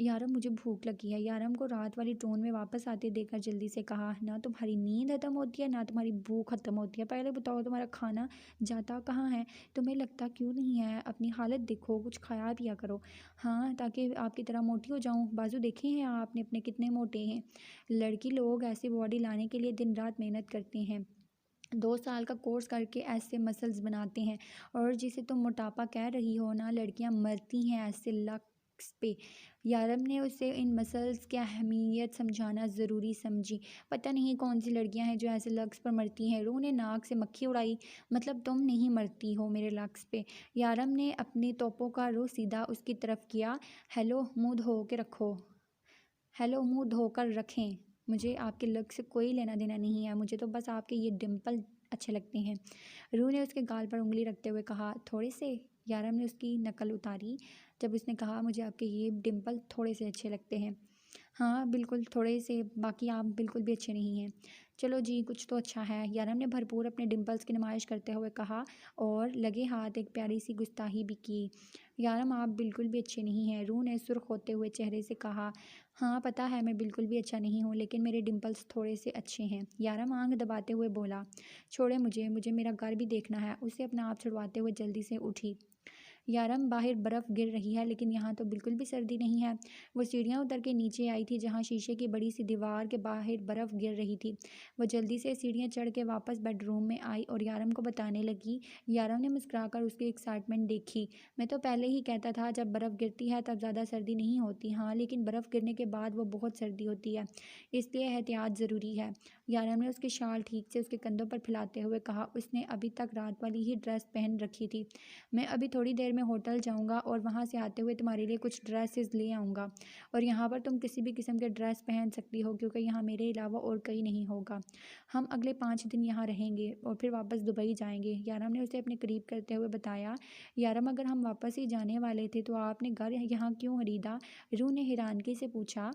یارم مجھے بھوک لگی ہے۔ یارم کو رات والی ٹون میں واپس آتے دیکھ کر جلدی سے کہا، نہ تمہاری نیند ختم ہوتی ہے نہ تمہاری بھوک ختم ہوتی ہے، پہلے بتاؤ تمہارا کھانا جاتا کہاں ہے؟ تمہیں لگتا کیوں نہیں ہے؟ اپنی حالت دیکھو، کچھ کھایا پیا کرو۔ ہاں، تاکہ آپ کی طرح موٹی ہو جاؤں۔ بازو دیکھے ہیں آپ نے اپنے کتنے موٹے ہیں؟ لڑکی لوگ ایسی باڈی لانے کے لیے دن رات محنت کرتے ہیں، 2 سال کا کورس کر کے ایسے مسلز بناتے ہیں، اور جسے تم موٹاپا کہہ رہی ہو نا، لڑکیاں مرتی ہیں ایسے لکس پہ۔ یارم نے اسے ان مسلز کی اہمیت سمجھانا ضروری سمجھی۔ پتہ نہیں کون سی لڑکیاں ہیں جو ایسے لکس پر مرتی ہیں۔ روح نے ناک سے مکھی اڑائی، مطلب تم نہیں مرتی ہو میرے لکس پہ؟ یارم نے اپنی توپوں کا رخ سیدھا اس کی طرف کیا۔ ہیلو، منہ دھو کے رکھو۔ ہیلو، منہ دھو کر رکھیں۔ مجھے آپ کے لک سے کوئی لینا دینا نہیں ہے، مجھے تو بس آپ کے یہ ڈمپل اچھے لگتے ہیں۔ روح نے اس کے گال پر انگلی رکھتے ہوئے کہا، تھوڑے سے؟ یارم نے اس کی نقل اتاری جب اس نے کہا، مجھے آپ کے یہ ڈمپل تھوڑے سے اچھے لگتے ہیں۔ ہاں بالکل تھوڑے سے، باقی آپ بالکل بھی اچھے نہیں ہیں۔ چلو جی، کچھ تو اچھا ہے، یارم نے بھرپور اپنے ڈمپلز کی نمائش کرتے ہوئے کہا، اور لگے ہاتھ ایک پیاری سی گستاخی بھی کی۔ یارم آپ بالکل بھی اچھے نہیں ہیں، روح نے سرخ ہوتے ہوئے چہرے سے کہا۔ ہاں پتہ ہے میں بالکل بھی اچھا نہیں ہوں، لیکن میرے ڈمپلز تھوڑے سے اچھے ہیں۔ یارم آنکھ دباتے ہوئے بولا، چھوڑے مجھے میرا گھر بھی دیکھنا ہے۔ اسے اپنا آپ چھڑواتے ہوئے جلدی سے اٹھی۔ یارم باہر برف گر رہی ہے، لیکن یہاں تو بالکل بھی سردی نہیں ہے۔ وہ سیڑھیاں اتر کے نیچے آئی تھی جہاں شیشے کی بڑی سی دیوار کے باہر برف گر رہی تھی۔ وہ جلدی سے سیڑھیاں چڑھ کے واپس بیڈ روم میں آئی اور یارم کو بتانے لگی۔ یارم نے مسکرا کر اس کی ایکسائٹمنٹ دیکھی۔ میں تو پہلے ہی کہتا تھا جب برف گرتی ہے تب زیادہ سردی نہیں ہوتی۔ ہاں لیکن برف گرنے کے بعد وہ بہت سردی ہوتی ہے، اس لیے احتیاط ضروری ہے۔ یارم نے اس کی شال ٹھیک سے اس کے کندھوں پر پھیلاتے ہوئے کہا۔ اس نے ابھی تک رات والی ہی ڈریس پہن رکھی تھی۔ میں ابھی تھوڑی دیر میں ہوٹل جاؤں گا اور وہاں سے آتے ہوئے تمہارے لیے کچھ ڈریسز لے آؤں گا، اور یہاں پر تم کسی بھی قسم کے ڈریس پہن سکتی ہو کیونکہ یہاں میرے علاوہ اور کوئی نہیں ہوگا۔ ہم اگلے 5 دن یہاں رہیں گے اور پھر واپس دبئی جائیں گے، یارم نے اسے اپنے قریب کرتے ہوئے بتایا۔ یارم اگر ہم واپس ہی جانے والے تھے تو آپ نے گھر یہاں کیوں خریدا؟ روح نے حیرانگی سے پوچھا۔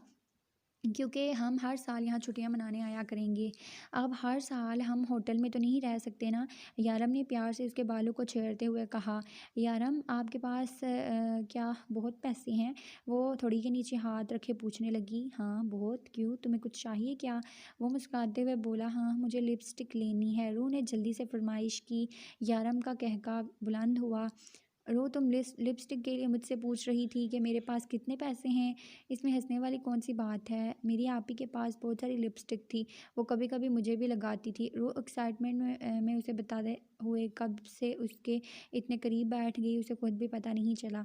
کیونکہ ہم ہر سال یہاں چھٹیاں منانے آیا کریں گے، اب ہر سال ہم ہوٹل میں تو نہیں رہ سکتے نا؟ یارم نے پیار سے اس کے بالوں کو چھیڑتے ہوئے کہا۔ یارم آپ کے پاس کیا بہت پیسے ہیں؟ وہ تھوڑی کے نیچے ہاتھ رکھے پوچھنے لگی۔ ہاں بہت، کیوں تمہیں کچھ چاہیے کیا؟ وہ مسکراتے ہوئے بولا، ہاں مجھے لپسٹک لینی ہے۔ روح نے جلدی سے فرمائش کی۔ یارم کا قہقہا بلند ہوا۔ روح تم لپسٹک کے لیے مجھ سے پوچھ رہی تھی کہ میرے پاس کتنے پیسے ہیں؟ اس میں ہنسنے والی کون سی بات ہے؟ میری آپی کے پاس بہت ساری لپسٹک تھی، وہ کبھی کبھی مجھے بھی لگاتی تھی۔ روح ایکسائٹمنٹ میں اسے بتاتے ہوئے کب سے اس کے اتنے قریب بیٹھ گئی اسے خود بھی پتہ نہیں چلا۔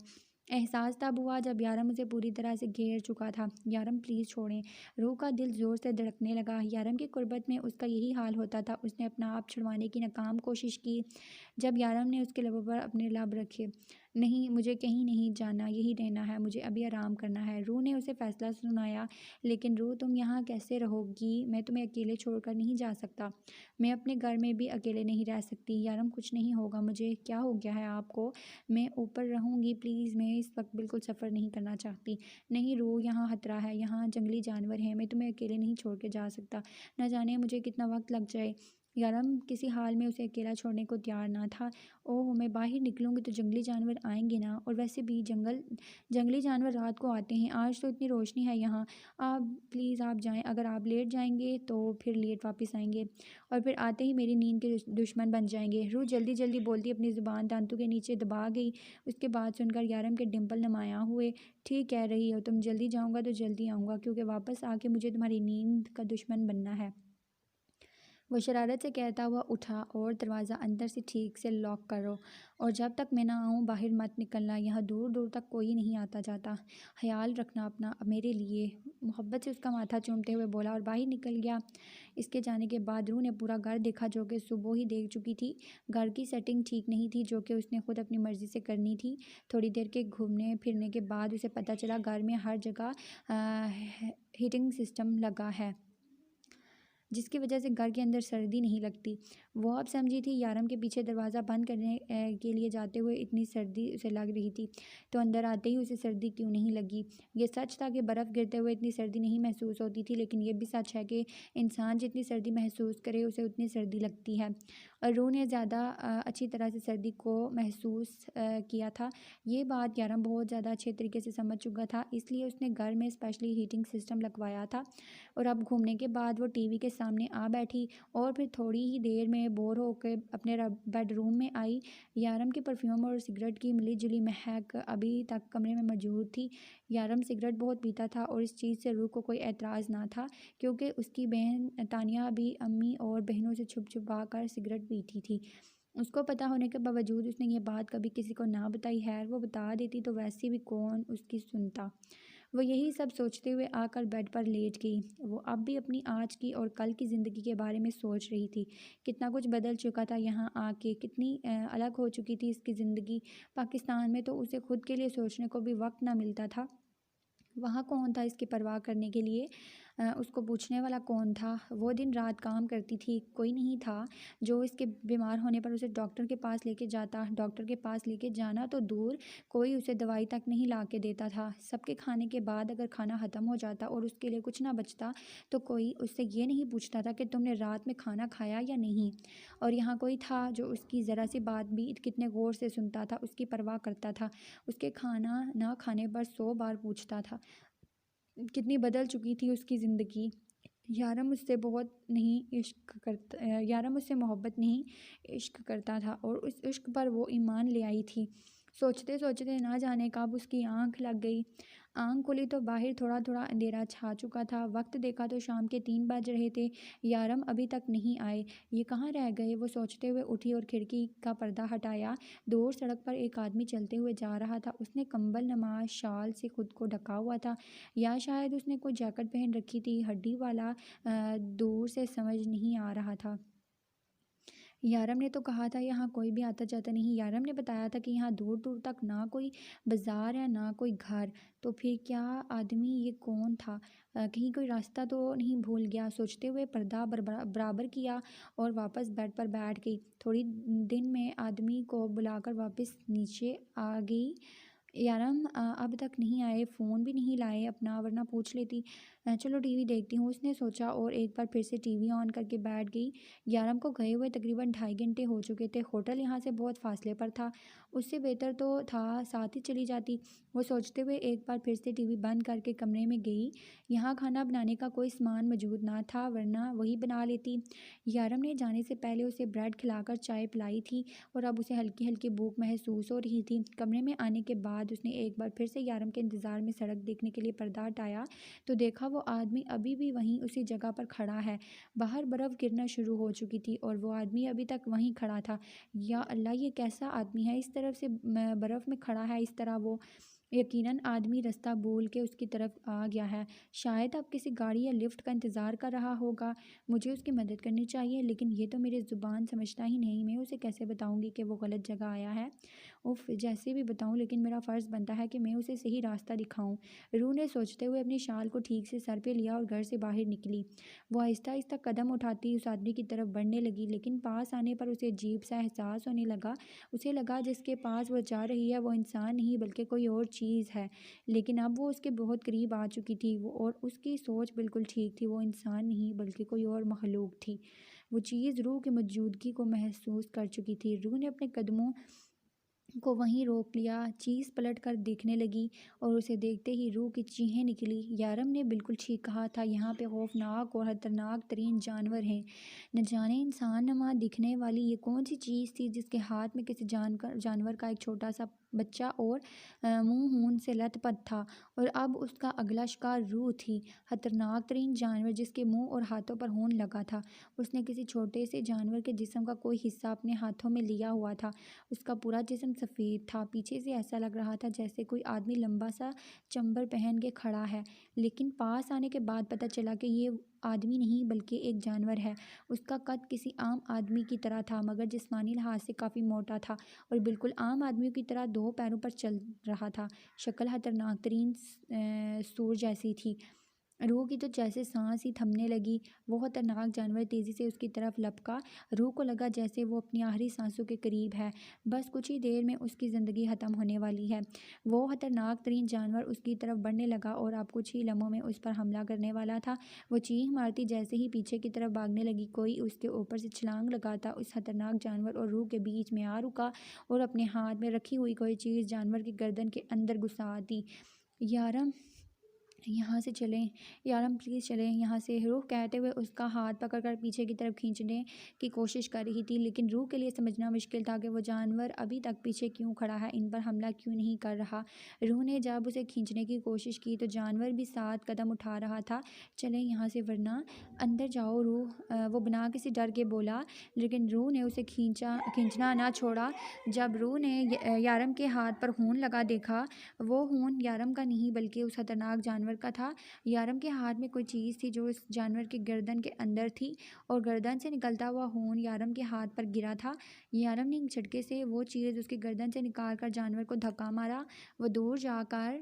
احساس تب ہوا جب یارم اسے پوری طرح سے گھیر چکا تھا۔ یارم پلیز چھوڑیں۔ روح کا دل زور سے دھڑکنے لگا۔ یارم کی قربت میں اس کا یہی حال ہوتا تھا۔ اس نے اپنا آپ چھڑوانے کی ناکام کوشش کی جب یارم نے اس کے لبوں پر اپنے لب رکھے۔ نہیں، مجھے کہیں نہیں جانا، یہی رہنا ہے، مجھے ابھی آرام کرنا ہے۔ روح نے اسے فیصلہ سنایا۔ لیکن روح تم یہاں کیسے رہو گی؟ میں تمہیں اکیلے چھوڑ کر نہیں جا سکتا۔ میں اپنے گھر میں بھی اکیلے نہیں رہ سکتی۔ یارم کچھ نہیں ہوگا مجھے، کیا ہو گیا ہے آپ کو؟ میں اوپر رہوں گی پلیز، میں اس وقت بالکل سفر نہیں کرنا چاہتی۔ نہیں روح، یہاں خطرہ ہے، یہاں جنگلی جانور ہیں، میں تمہیں اکیلے نہیں چھوڑ کے جا سکتا، نہ جانے مجھے کتنا وقت لگ جائے۔ یارم کسی حال میں اسے اکیلا چھوڑنے کو تیار نہ تھا۔ اوہ، میں باہر نکلوں گی تو جنگلی جانور آئیں گے نا، اور ویسے بھی جنگلی جانور رات کو آتے ہیں، آج تو اتنی روشنی ہے یہاں۔ آپ پلیز آپ جائیں، اگر آپ لیٹ جائیں گے تو پھر لیٹ واپس آئیں گے اور پھر آتے ہی میری نیند کے دشمن بن جائیں گے۔ روح جلدی جلدی بولتی اپنی زبان دانتوں کے نیچے دبا گئی۔ اس کے بعد سن کر یارم کے ڈمپل نمایاں ہوئے۔ ٹھیک کہہ رہی ہو تم، جلدی جاؤں گا تو جلدی آؤں گا کیونکہ واپس آ کے مجھے تمہاری نیند کا دشمن بننا ہے۔ وہ شرارت سے کہتا ہوا اٹھا، اور دروازہ اندر سے ٹھیک سے لاک کرو، اور جب تک میں نہ آؤں باہر مت نکلنا، یہاں دور دور تک کوئی نہیں آتا جاتا، خیال رکھنا اپنا میرے لیے۔ محبت سے اس کا ماتھا چومتے ہوئے بولا اور باہر نکل گیا۔ اس کے جانے کے بعد روح نے پورا گھر دیکھا جو کہ صبح ہی دیکھ چکی تھی۔ گھر کی سیٹنگ ٹھیک نہیں تھی جو کہ اس نے خود اپنی مرضی سے کرنی تھی۔ تھوڑی دیر کے گھومنے پھرنے کے بعد اسے پتہ چلا گھر میں ہر جگہ ہیٹنگ سسٹم لگا ہے، جس کی وجہ سے گھر کے اندر سردی نہیں لگتی۔ وہ اب سمجھی تھی یارم کے پیچھے دروازہ بند کرنے کے لیے جاتے ہوئے اتنی سردی اسے لگ رہی تھی، تو اندر آتے ہی اسے سردی کیوں نہیں لگی۔ یہ سچ تھا کہ برف گرتے ہوئے اتنی سردی نہیں محسوس ہوتی تھی، لیکن یہ بھی سچ ہے کہ انسان جتنی سردی محسوس کرے اسے اتنی سردی لگتی ہے، اور روح نے زیادہ اچھی طرح سے سردی کو محسوس کیا تھا۔ یہ بات یارم بہت زیادہ اچھے طریقے سے سمجھ چکا تھا، اس لیے اس نے گھر میں اسپیشلی ہیٹنگ سسٹم لگوایا تھا، اور اب گھومنے کے بعد وہ ٹی وی کے سامنے آ بیٹھی اور پھر تھوڑی ہی دیر میں بور ہو کے اپنے بیڈ روم میں آئی۔ یارم کے پرفیوم اور سگریٹ کی ملی جلی مہک ابھی تک کمرے میں موجود تھی۔ یارم سگریٹ بہت پیتا تھا اور اس چیز سے روح کو کوئی اعتراض نہ تھا، کیونکہ اس کی بہن تانیہ بھی امی اور بہنوں سے چھپ چھپا کر سگریٹ پیتی تھی۔ اس کو پتہ ہونے کے باوجود اس نے یہ بات کبھی کسی کو نہ بتائی۔ خیر، وہ بتا دیتی تو ویسے بھی کون اس کی سنتا۔ وہ یہی سب سوچتے ہوئے آ کر بیڈ پر لیٹ گئی۔ وہ اب بھی اپنی آج کی اور کل کی زندگی کے بارے میں سوچ رہی تھی۔ کتنا کچھ بدل چکا تھا یہاں آ کے، کتنی الگ ہو چکی تھی اس کی زندگی۔ پاکستان میں تو اسے خود کے لیے سوچنے کو بھی وقت نہ ملتا تھا۔ وہاں کون تھا اس کی پرواہ کرنے کے لیے؟ اس کو پوچھنے والا کون تھا؟ وہ دن رات کام کرتی تھی، کوئی نہیں تھا جو اس کے بیمار ہونے پر اسے ڈاکٹر کے پاس لے کے جاتا۔ ڈاکٹر کے پاس لے کے جانا تو دور، کوئی اسے دوائی تک نہیں لا کے دیتا تھا۔ سب کے کھانے کے بعد اگر کھانا ختم ہو جاتا اور اس کے لیے کچھ نہ بچتا تو کوئی اس سے یہ نہیں پوچھتا تھا کہ تم نے رات میں کھانا کھایا یا نہیں۔ اور یہاں کوئی تھا جو اس کی ذرا سی بات بھی کتنے غور سے سنتا تھا، اس کی پرواہ کرتا تھا، اس کے کھانا نہ کھانے پر 100 بار پوچھتا تھا۔ کتنی بدل چکی تھی اس کی زندگی۔ یارم اس سے محبت نہیں، عشق کرتا تھا، اور اس عشق پر وہ ایمان لے آئی تھی۔ سوچتے سوچتے نہ جانے کب اس کی آنکھ لگ گئی۔ آنکھ کھلی تو باہر تھوڑا تھوڑا اندھیرا چھا چکا تھا۔ وقت دیکھا تو شام کے 3 بج رہے تھے۔ یارم ابھی تک نہیں آئے، یہ کہاں رہ گئے؟ وہ سوچتے ہوئے اٹھی اور کھڑکی کا پردہ ہٹایا۔ دور سڑک پر ایک آدمی چلتے ہوئے جا رہا تھا۔ اس نے کمبل نما شال سے خود کو ڈھکا ہوا تھا، یا شاید اس نے کوئی جیکٹ پہن رکھی تھی، ہڈی والا، دور سے سمجھ نہیں آ رہا تھا۔ یارم نے تو کہا تھا یہاں کوئی بھی آتا جاتا نہیں۔ یارم نے بتایا تھا کہ یہاں دور دور تک نہ کوئی بازار ہے نہ کوئی گھر، تو پھر کیا آدمی یہ کون تھا؟ کہیں کوئی راستہ تو نہیں بھول گیا؟ سوچتے ہوئے پردہ برابر کیا اور واپس بیڈ پر بیٹھ گئی۔ تھوڑی دن میں آدمی کو بلا کر واپس نیچے آ گئی۔ یارم اب تک نہیں آئے، فون بھی نہیں لائے اپنا، ورنہ پوچھ لیتی۔ چلو ٹی وی دیکھتی ہوں، اس نے سوچا اور ایک بار پھر سے ٹی وی آن کر کے بیٹھ گئی۔ یارم کو گئے ہوئے تقریباً 2.5 گھنٹے ہو چکے تھے۔ ہوٹل یہاں سے بہت فاصلے پر تھا، اس سے بہتر تو تھا ساتھ ہی چلی جاتی۔ وہ سوچتے ہوئے ایک بار پھر سے ٹی وی بند کر کے کمرے میں گئی۔ یہاں کھانا بنانے کا کوئی سامان موجود نہ تھا، ورنہ وہی بنا لیتی۔ یارم نے جانے سے پہلے اسے بریڈ کھلا کر چائے پلائی تھی، اور اب اسے ہلکی ہلکی بھوک محسوس ہو رہی تھی۔ کمرے میں آنے کے بعد اس نے ایک بار پھر سے یارم کے انتظار میں سڑک دیکھنے کے لیے پردہ ہٹایا، تو دیکھا وہ آدمی ابھی بھی وہیں اسی جگہ پر کھڑا ہے۔ باہر برف گرنا شروع ہو چکی تھی اور وہ آدمی ابھی تک وہیں کھڑا تھا۔ یا اللہ، یہ کیسا آدمی ہے؟ اس طرف سے برف میں کھڑا ہے اس طرح؟ وہ یقیناً آدمی راستہ بھول کے اس کی طرف آ گیا ہے، شاید اب کسی گاڑی یا لفٹ کا انتظار کر رہا ہوگا۔ مجھے اس کی مدد کرنی چاہیے، لیکن یہ تو میری زبان سمجھتا ہی نہیں، میں اسے کیسے بتاؤں گی کہ وہ غلط جگہ آیا ہے؟ جیسے بھی بتاؤں، لیکن میرا فرض بنتا ہے کہ میں اسے صحیح راستہ دکھاؤں۔ روح نے سوچتے ہوئے اپنی شال کو ٹھیک سے سر پہ لیا اور گھر سے باہر نکلی۔ وہ آہستہ آہستہ قدم اٹھاتی اس آدمی کی طرف بڑھنے لگی، لیکن پاس آنے پر اسے عجیب سا احساس ہونے لگا۔ اسے لگا جس کے پاس وہ جا رہی ہے وہ انسان نہیں بلکہ کوئی اور چیز ہے، لیکن اب وہ اس کے بہت قریب آ چکی تھی، اور اس کی سوچ بالکل ٹھیک تھی، وہ انسان نہیں بلکہ کوئی اور مخلوق تھی۔ وہ چیز روح کی موجودگی کو محسوس کر چکی تھی۔ روح نے اپنے قدموں کو وہیں روک لیا، چیز پلٹ کر دیکھنے لگی، اور اسے دیکھتے ہی روح کی چیخیں نکلی۔ یارم نے بالکل ٹھیک کہا تھا، یہاں پہ خوفناک اور خطرناک ترین جانور ہیں۔ نہ جانے انسان نما دکھنے والی یہ کون سی چیز تھی جس کے ہاتھ میں کسی جانور کا ایک چھوٹا سا بچہ اور منہ ہون سے لت پت تھا، اور اب اس کا اگلا شکار روح تھی، خطرناک ترین جانور جس کے منہ اور ہاتھوں پر ہون لگا تھا۔ اس نے کسی چھوٹے سے جانور کے جسم کا کوئی حصہ اپنے ہاتھوں میں لیا ہوا تھا۔ اس کا پورا جسم سفید تھا، پیچھے سے ایسا لگ رہا تھا جیسے کوئی آدمی لمبا سا چمبر پہن کے کھڑا ہے، لیکن پاس آنے کے بعد پتہ چلا کہ یہ آدمی نہیں بلکہ ایک جانور ہے۔ اس کا قد کسی عام آدمی کی طرح تھا، مگر جسمانی لحاظ سے کافی موٹا تھا، اور بالکل عام آدمیوں کی طرح 2 پیروں پر چل رہا تھا۔ شکل خطرناک ترین سور جیسی تھی۔ روح کی تو جیسے سانس ہی تھمنے لگی۔ وہ خطرناک جانور تیزی سے اس کی طرف لپکا۔ روح کو لگا جیسے وہ اپنی آخری سانسوں کے قریب ہے، بس کچھ ہی دیر میں اس کی زندگی ختم ہونے والی ہے۔ وہ خطرناک ترین جانور اس کی طرف بڑھنے لگا اور اب کچھ ہی لمحوں میں اس پر حملہ کرنے والا تھا۔ وہ چیخ مارتی جیسے ہی پیچھے کی طرف بھاگنے لگی، کوئی اس کے اوپر سے چھلانگ لگاتا اس خطرناک جانور اور روح کے بیچ میں آ رکا اور اپنے ہاتھ میں رکھی ہوئی کوئی چیز جانور کی گردن کے اندر گھسا دی۔ یارم یہاں سے چلیں، یارم پلیز چلیں یہاں سے، روح کہتے ہوئے اس کا ہاتھ پکڑ کر پیچھے کی طرف کھینچنے کی کوشش کر رہی تھی، لیکن روح کے لیے سمجھنا مشکل تھا کہ وہ جانور ابھی تک پیچھے کیوں کھڑا ہے، ان پر حملہ کیوں نہیں کر رہا۔ روح نے جب اسے کھینچنے کی کوشش کی تو جانور بھی 7 قدم اٹھا رہا تھا۔ چلیں یہاں سے ورنہ اندر جاؤ روح، وہ بنا کسی ڈر کے بولا، لیکن روح نے اسے کھینچنا نہ چھوڑا۔ جب روح نے یارم کے ہاتھ پر خون لگا دیکھا، وہ خون یارم کا نہیں بلکہ اس خطرناک جانور کا تھا۔ یارم کے ہاتھ میں کوئی چیز تھی جو اس جانور کی گردن کے اندر تھی اور گردن سے نکلتا ہوا خون یارم کے ہاتھ پر گرا تھا۔ یارم نے ایک جھٹکے سے وہ چیز اس کی گردن سے نکال کر جانور کو دھکا مارا، وہ دور جا کر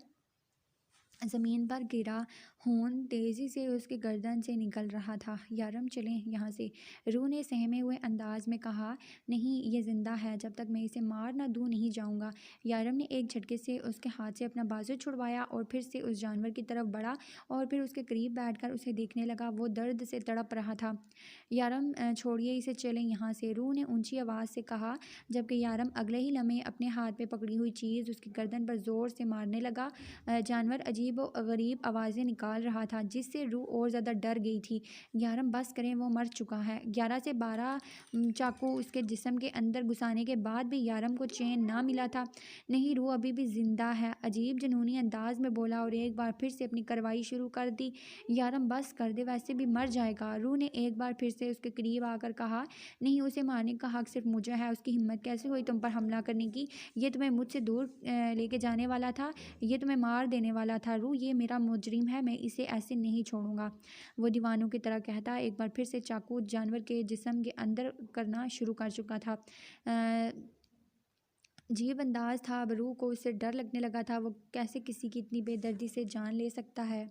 زمین پر گرا، خون تیزی سے اس کی گردن سے نکل رہا تھا۔ یارم چلیں یہاں سے، روح نے سہمے ہوئے انداز میں کہا، نہیں یہ زندہ ہے، جب تک میں اسے مار نہ دوں نہیں جاؤں گا۔ یارم نے ایک جھٹکے سے اس کے ہاتھ سے اپنا بازو چھڑوایا اور پھر سے اس جانور کی طرف بڑھا اور پھر اس کے قریب بیٹھ کر اسے دیکھنے لگا، وہ درد سے تڑپ رہا تھا۔ یارم چھوڑیے اسے، چلیں یہاں سے، روح نے اونچی آواز سے کہا، جبکہ یارم اگلے ہی لمحے اپنے ہاتھ میں پکڑی ہوئی چیز اس کی گردن پر زور سے مارنے لگا۔ جانور عجیب و غریب آوازیں نکال رہا تھا جس سے روح اور زیادہ ڈر گئی تھی۔ یارم بس کریں، وہ مر چکا ہے۔ 11 سے 12 چاقو اس کے جسم کے اندر گھسانے کے بعد بھی یارم کو چین نہ ملا تھا۔ نہیں، روح ابھی بھی زندہ ہے، عجیب جنونی انداز میں بولا اور ایک بار پھر سے اپنی کارروائی شروع کر دی۔ یارم بس کر دے، ویسے بھی مر جائے گا، روح نے ایک بار پھر سے اس کے قریب آ کر کہا، نہیں اسے مارنے کا حق صرف مجھے ہے، اس کی ہمت کیسے ہوئی تم پر حملہ کرنے کی، یہ تمہیں مجھ سے دور لے کے جانے والا تھا، یہ تمہیں مار دینے والا تھا، روح یہ میرا مجرم ہے، میں اسے ایسے نہیں چھوڑوں گا، وہ دیوانوں کی طرح کہتا ایک بار پھر سے چاقو جانور کے جسم کے اندر کرنا شروع کر چکا تھا۔ عجیب انداز تھا، اب روح کو اس سے ڈر لگنے لگا تھا، وہ کیسے کسی کی اتنی بے دردی سے جان لے سکتا ہے۔